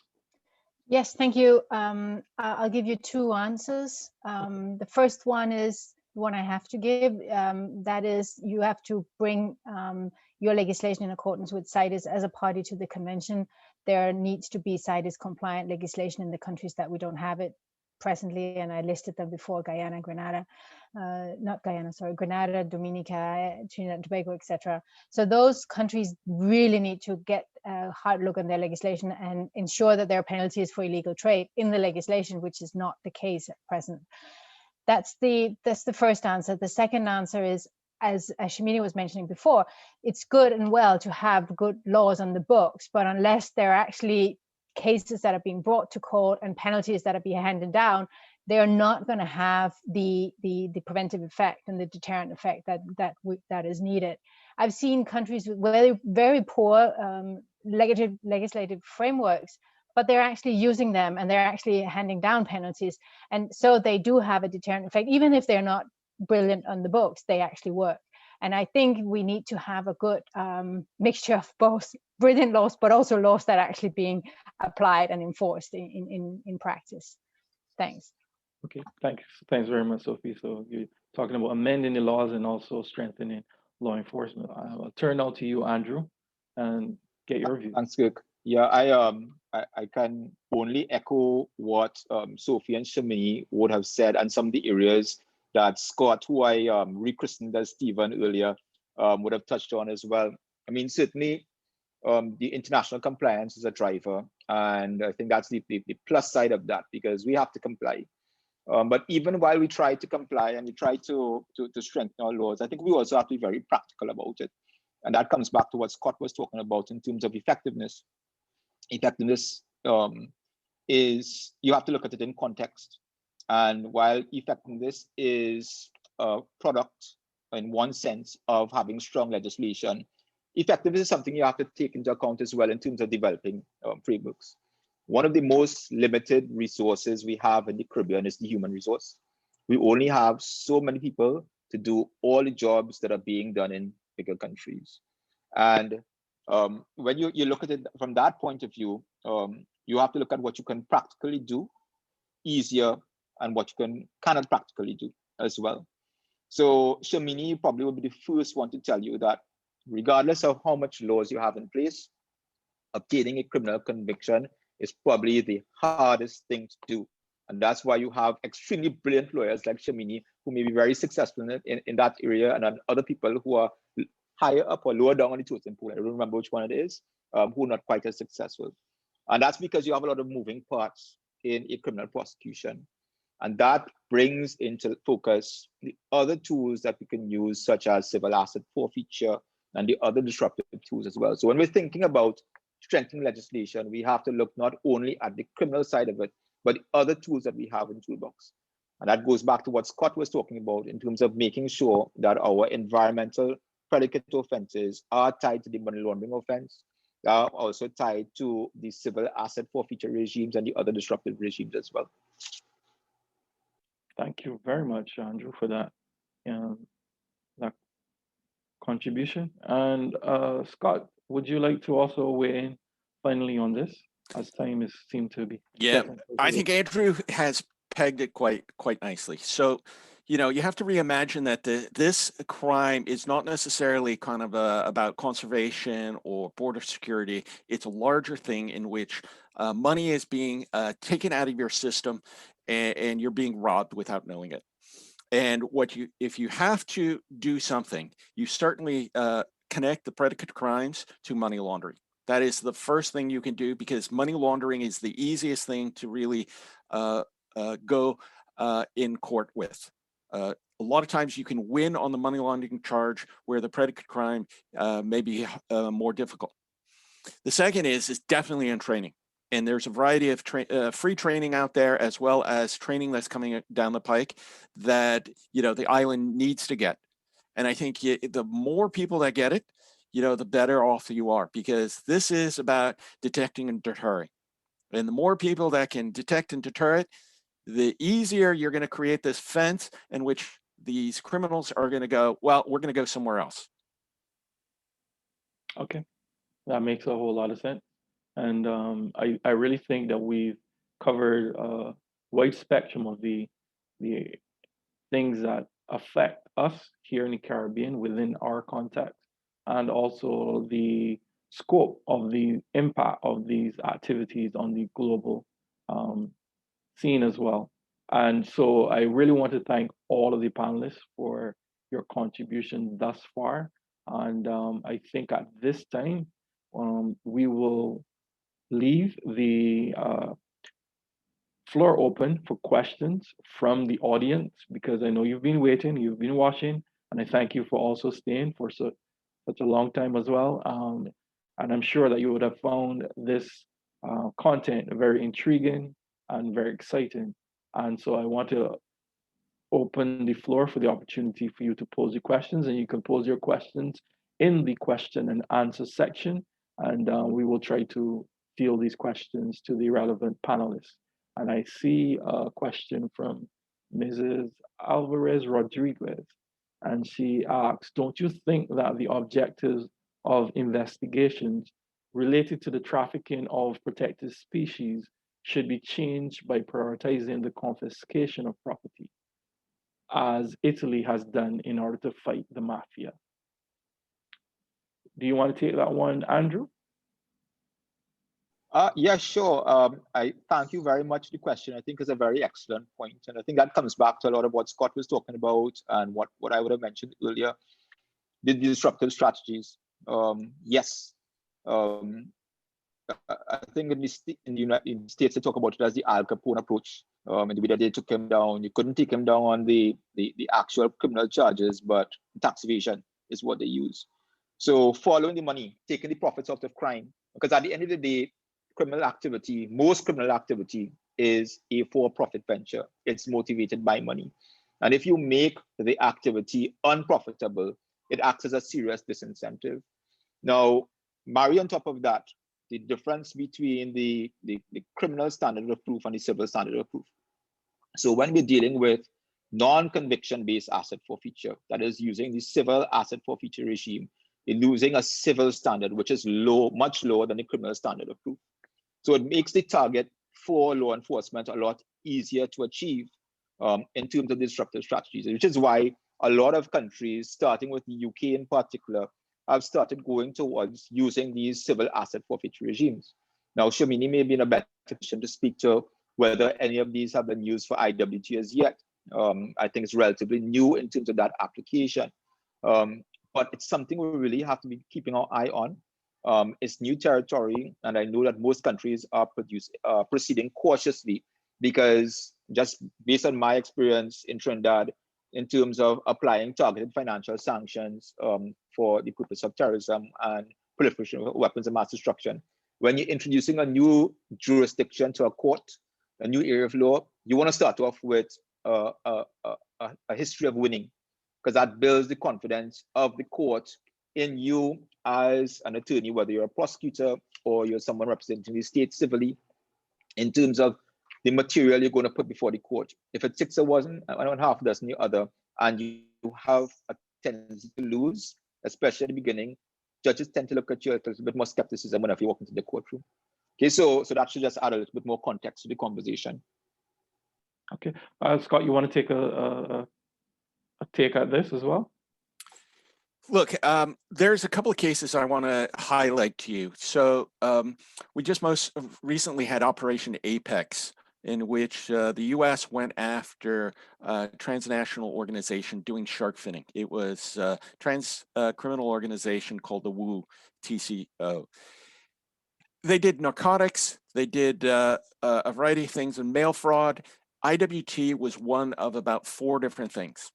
Yes, thank you. I'll give you two answers. The first one is the one I have to give. That is, you have to bring your legislation in accordance with CITES as a party to the convention. There needs to be CITES compliant legislation in the countries that we don't have it presently, and I listed them before: Guyana, Grenada, Grenada, Dominica, Trinidad and Tobago, etc. So those countries really need to get a hard look on their legislation and ensure that there are penalties for illegal trade in the legislation, which is not the case at present. That's the first answer. The second answer is, as Shamini was mentioning before, it's good and well to have good laws on the books, but unless there are actually cases that are being brought to court and penalties that are being handed down, they are not going to have the preventive effect and the deterrent effect that is needed. I've seen countries with very, very poor legislative frameworks, but they're actually using them and they're actually handing down penalties. And so they do have a deterrent effect. Even if they're not brilliant on the books, they actually work. And I think we need to have a good mixture of both brilliant laws, but also laws that are actually being applied and enforced in practice. Thanks. Okay, thanks very much, Sophie. So you're talking about amending the laws and also strengthening law enforcement. I'll turn now to you, Andrew, and get your view. Thanks, Kirk. Yeah, I can only echo what Sophie and Shamini would have said, and some of the areas that Scott, who I rechristened as Stephen earlier, would have touched on as well. I mean, certainly the international compliance is a driver, and I think that's the plus side of that, because we have to comply. But even while we try to comply and we try to strengthen our laws, I think we also have to be very practical about it. And that comes back to what Scott was talking about in terms of effectiveness. Effectiveness is, you have to look at it in context. And while effectiveness is a product, in one sense, of having strong legislation, effectiveness is something you have to take into account as well in terms of developing frameworks. One of the most limited resources we have in the Caribbean is the human resource. We only have so many people to do all the jobs that are being done in bigger countries. And when you look at it from that point of view, you have to look at what you can practically do easier and what you cannot practically do as well. So Shamini probably will be the first one to tell you that regardless of how much laws you have in place, obtaining a criminal conviction is probably the hardest thing to do. And that's why you have extremely brilliant lawyers like Shamini, who may be very successful in that area, and other people who are higher up or lower down on the totem pole, I don't remember which one it is, who are not quite as successful. And that's because you have a lot of moving parts in a criminal prosecution. And that brings into focus the other tools that we can use, such as civil asset forfeiture and the other disruptive tools as well. So when we're thinking about strengthening legislation, we have to look not only at the criminal side of it, but the other tools that we have in the toolbox. And that goes back to what Scott was talking about in terms of making sure that our environmental predicate offenses are tied to the money laundering offense, are also tied to the civil asset forfeiture regimes and the other disruptive regimes as well. Thank you very much, Andrew, for that contribution. And Scott, would you like to also weigh in finally on this, as time seemed to be? Yeah, I think Andrew has pegged it quite nicely. So, you know, you have to reimagine that this crime is not necessarily kind of about conservation or border security. It's a larger thing in which money is being taken out of your system, and you're being robbed without knowing it. And if you have to do something, you certainly connect the predicate crimes to money laundering. That is the first thing you can do, because money laundering is the easiest thing to really go in court with. A lot of times you can win on the money laundering charge, where the predicate crime may be more difficult. The second is definitely in training. And there's a variety of free training out there, as well as training that's coming down the pike that, you know, the island needs to get. And I think the more people that get it, you know, the better off you are, because this is about detecting and deterring. And the more people that can detect and deter it, the easier you're going to create this fence in which these criminals are going to go, well, we're going to go somewhere else. Okay, that makes a whole lot of sense. And I really think that we've covered a wide spectrum of the things that affect us here in the Caribbean within our context, and also the scope of the impact of these activities on the global scene as well. And so I really want to thank all of the panelists for your contribution thus far. And I think at this time, we will leave the floor open for questions from the audience, because I know you've been waiting, you've been watching, and I thank you for also staying for such a long time as well. And I'm sure that you would have found this content very intriguing and very exciting. And so I want to open the floor for the opportunity for you to pose your questions, and you can pose your questions in the question and answer section, and we will try to field these questions to the relevant panelists. And I see a question from Mrs. Alvarez Rodriguez, and she asks, don't you think that the objectives of investigations related to the trafficking of protected species should be changed by prioritizing the confiscation of property, as Italy has done in order to fight the mafia? Do you want to take that one, Andrew? Yeah, sure. I thank you very much for the question. I think it's a very excellent point. And I think that comes back to a lot of what Scott was talking about and what I would have mentioned earlier, the disruptive strategies. Yes. I think in the United States, they talk about it as the Al Capone approach. In the way that they took him down, you couldn't take him down on the actual criminal charges, but tax evasion is what they use. So following the money, taking the profits out of crime, because at the end of the day, criminal activity, most criminal activity is a for-profit venture. It's motivated by money. And if you make the activity unprofitable, it acts as a serious disincentive. Now, marry on top of that, the difference between the criminal standard of proof and the civil standard of proof. So when we're dealing with non-conviction based asset forfeiture, that is using the civil asset forfeiture regime, you're losing a civil standard, which is low, much lower than the criminal standard of proof. So it makes the target for law enforcement a lot easier to achieve in terms of disruptive strategies, which is why a lot of countries, starting with the UK in particular, have started going towards using these civil asset forfeiture regimes. Now, Shamini may be in a better position to speak to whether any of these have been used for IWT as yet. I think it's relatively new in terms of that application, but it's something we really have to be keeping our eye on. It's new territory, and I know that most countries are proceeding cautiously, because just based on my experience in Trinidad, in terms of applying targeted financial sanctions for the purpose of terrorism and proliferation of weapons of mass destruction, when you're introducing a new jurisdiction to a court, a new area of law, you want to start off with a history of winning, because that builds the confidence of the court in you as an attorney, whether you're a prosecutor or you're someone representing the state civilly, in terms of the material you're going to put before the court. If it's 6 or 1, and half a dozen the other, and you have a tendency to lose, especially at the beginning, judges tend to look at you with a little bit more skepticism whenever you walk into the courtroom. Okay, so that should just add a little bit more context to the conversation. Okay, Scott, you want to take a a take at this as well? Look, there's a couple of cases I want to highlight to you. So we just most recently had Operation Apex, in which the U.S. went after a transnational organization doing shark finning. It was a criminal organization called the WU TCO. They did narcotics, they did a variety of things, and mail fraud. IWT was one of about 4 different things.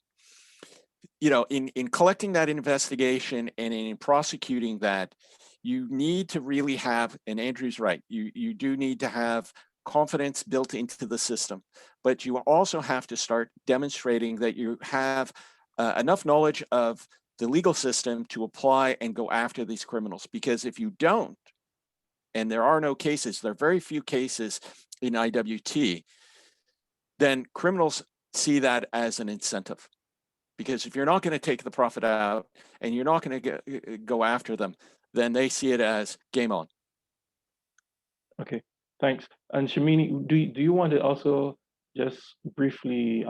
You know, in collecting that investigation and in prosecuting that, you need to really have, and Andrew's right, you do need to have confidence built into the system, but you also have to start demonstrating that you have enough knowledge of the legal system to apply and go after these criminals. Because if you don't, and there are no cases, there are very few cases in IWT, then criminals see that as an incentive. Because if you're not going to take the profit out and you're not going to go after them, then they see it as game on. Okay, thanks. And Shamini, do you want to also just briefly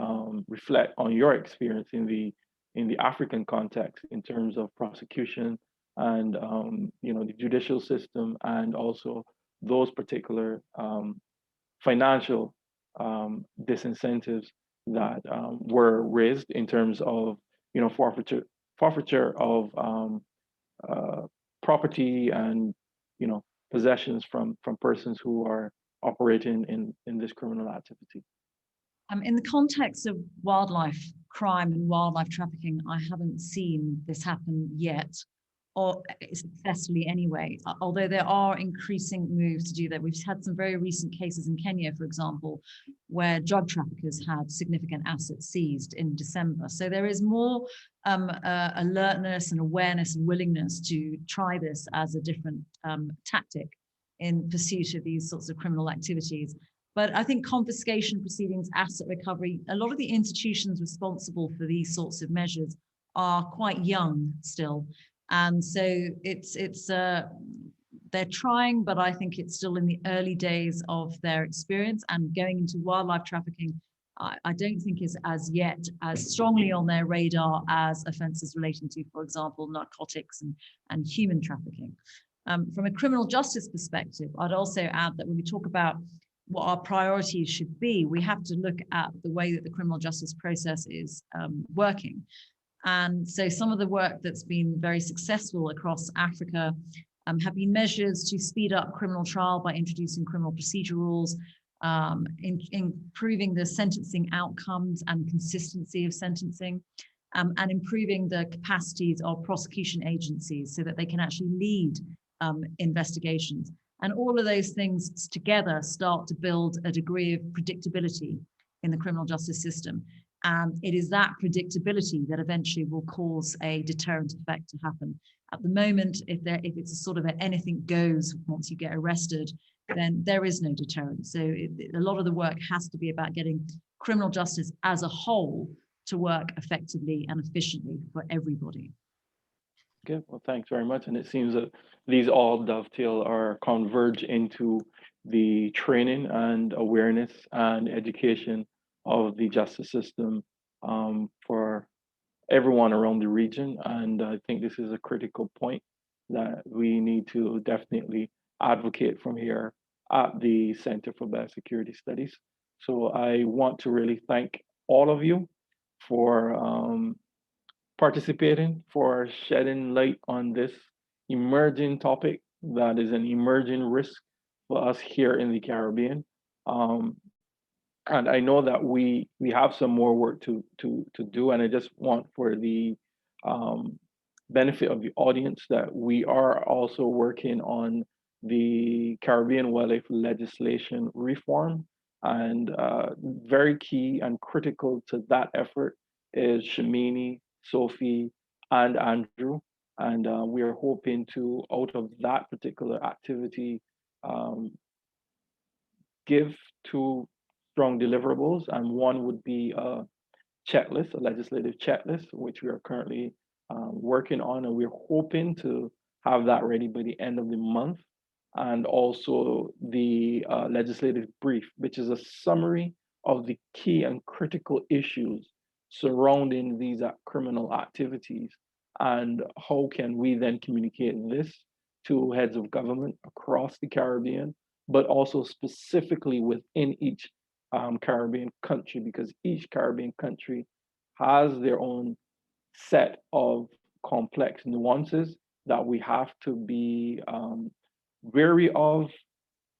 reflect on your experience in the African context in terms of prosecution and you know, the judicial system, and also those particular financial disincentives that were raised in terms of, you know, forfeiture of property and, you know, possessions from persons who are operating in this criminal activity? In the context of wildlife crime and wildlife trafficking, I haven't seen this happen yet, or successfully anyway, although there are increasing moves to do that. We've had some very recent cases in Kenya, for example, where drug traffickers had significant assets seized in December. So there is more alertness and awareness and willingness to try this as a different tactic in pursuit of these sorts of criminal activities. But I think confiscation proceedings, asset recovery, a lot of the institutions responsible for these sorts of measures are quite young still. And so they're trying, but I think it's still in the early days of their experience. And going into wildlife trafficking, I don't think is as yet as strongly on their radar as offences relating to, for example, narcotics and human trafficking. From a criminal justice perspective, I'd also add that when we talk about what our priorities should be, we have to look at the way that the criminal justice process is working. And so some of the work that's been very successful across Africa have been measures to speed up criminal trial by introducing criminal procedure rules, improving the sentencing outcomes and consistency of sentencing, and improving the capacities of prosecution agencies so that they can actually lead investigations. And all of those things together start to build a degree of predictability in the criminal justice system. And it is that predictability that eventually will cause a deterrent effect to happen. At the moment, if it's a sort of anything goes once you get arrested, then there is no deterrent. So a lot of the work has to be about getting criminal justice as a whole to work effectively and efficiently for everybody. Okay, well, thanks very much. And it seems that these all dovetail or converge into the training and awareness and education of the justice system for everyone around the region. And I think this is a critical point that we need to definitely advocate from here at the Center for Biosecurity Studies. So I want to really thank all of you for participating, for shedding light on this emerging topic that is an emerging risk for us here in the Caribbean. And I know that we have some more work to do, and I just want for the benefit of the audience that we are also working on the Caribbean wildlife legislation reform, and very key and critical to that effort is Shamini, Sophie, and Andrew, and we are hoping to, out of that particular activity, give two strong deliverables, and one would be a checklist, a legislative checklist, which we are currently working on, and we're hoping to have that ready by the end of the month. And also the legislative brief, which is a summary of the key and critical issues surrounding these criminal activities, and how can we then communicate this to heads of government across the Caribbean, but also specifically within each Caribbean country, because each Caribbean country has their own set of complex nuances that we have to be wary of,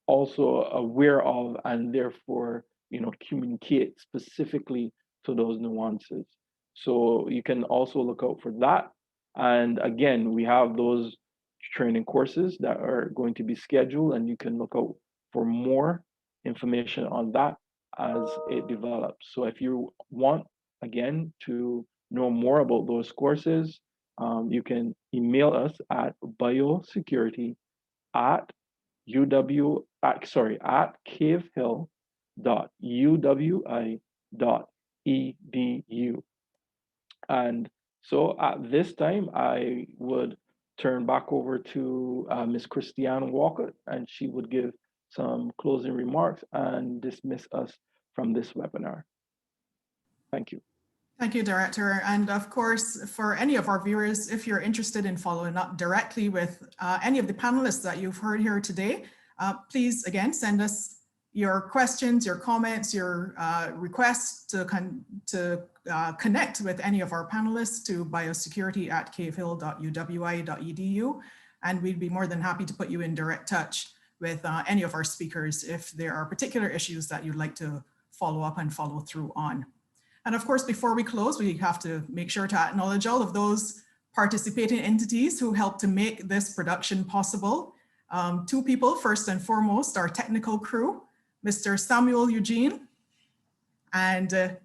also aware of, and therefore, communicate specifically to those nuances. So you can also look out for that. And again, we have those training courses that are going to be scheduled, and you can look out for more information on that as it develops. So if you want, again, to know more about those courses, you can email us at biosecurity at cavehill.uwi.edu. And so at this time, I would turn back over to Ms. Christiane Walker, and she would give some closing remarks and dismiss us from this webinar. Thank you. Thank you, Director. And of course, for any of our viewers, if you're interested in following up directly with any of the panelists that you've heard here today, please, again, send us your questions, your comments, your requests to connect with any of our panelists to biosecurity@cavehill.uwi.edu. And we'd be more than happy to put you in direct touch with any of our speakers if there are particular issues that you'd like to follow up and follow through on. And of course, before we close, we have to make sure to acknowledge all of those participating entities who helped to make this production possible. Two people, first and foremost, our technical crew, Mr. Samuel Eugene and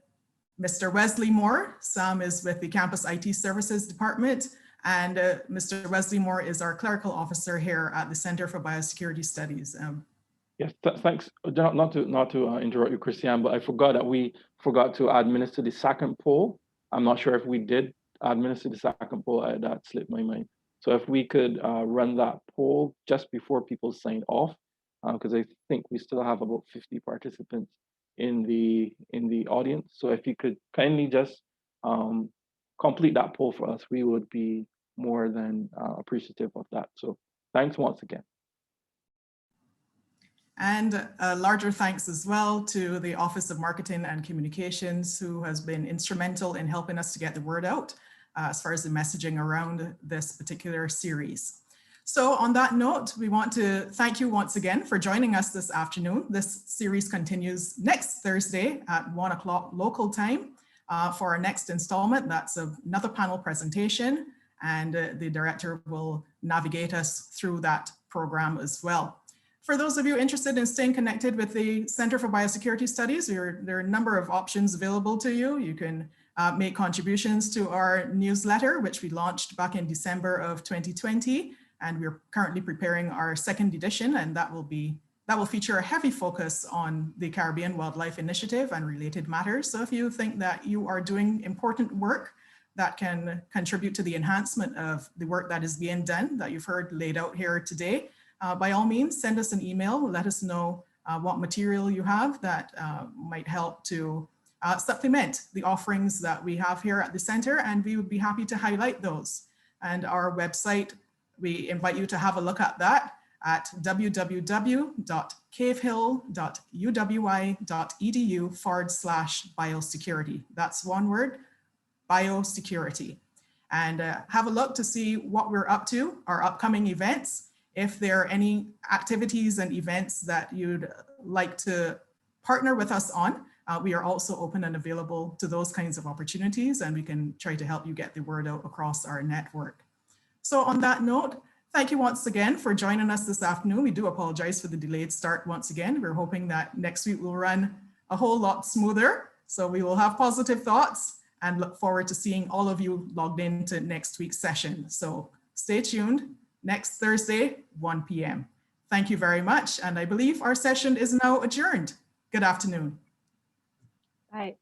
Mr. Wesley Moore. Sam is with the Campus IT Services Department, and Mr. Wesley Moore is our clerical officer here at the Center for Biosecurity Studies. Yes, thanks. Not to interrupt you, Christiane, but I forgot that we forgot to administer the second poll. I'm not sure if we did administer the second poll. That slipped my mind. So if we could run that poll just before people sign off, because I think we still have about 50 participants in the audience. So if you could kindly just complete that poll for us, we would be more than appreciative of that. So thanks once again. And a larger thanks as well to the Office of Marketing and Communications, who has been instrumental in helping us to get the word out as far as the messaging around this particular series. So on that note, we want to thank you once again for joining us this afternoon. This series continues next Thursday at 1 o'clock local time for our next installment. That's another panel presentation, and the director will navigate us through that program as well. For those of you interested in staying connected with the Center for Biosecurity Studies, there are a number of options available to you. You can make contributions to our newsletter, which we launched back in December of 2020, and we're currently preparing our second edition, and that will feature a heavy focus on the Caribbean Wildlife Initiative and related matters. So if you think that you are doing important work that can contribute to the enhancement of the work that is being done, that you've heard laid out here today, by all means, send us an email. Let us know what material you have that might help to supplement the offerings that we have here at the center, and we would be happy to highlight those. And our website, we invite you to have a look at that at www.cavehill.uwi.edu/biosecurity. That's one word, biosecurity. And have a look to see what we're up to, our upcoming events. If there are any activities and events that you'd like to partner with us on, we are also open and available to those kinds of opportunities, and we can try to help you get the word out across our network. So on that note, thank you once again for joining us this afternoon. We do apologize for the delayed start once again. We're hoping that next week will run a whole lot smoother. So we will have positive thoughts and look forward to seeing all of you logged into next week's session. So stay tuned. Next Thursday, 1 p.m. Thank you very much. And I believe our session is now adjourned. Good afternoon. Bye.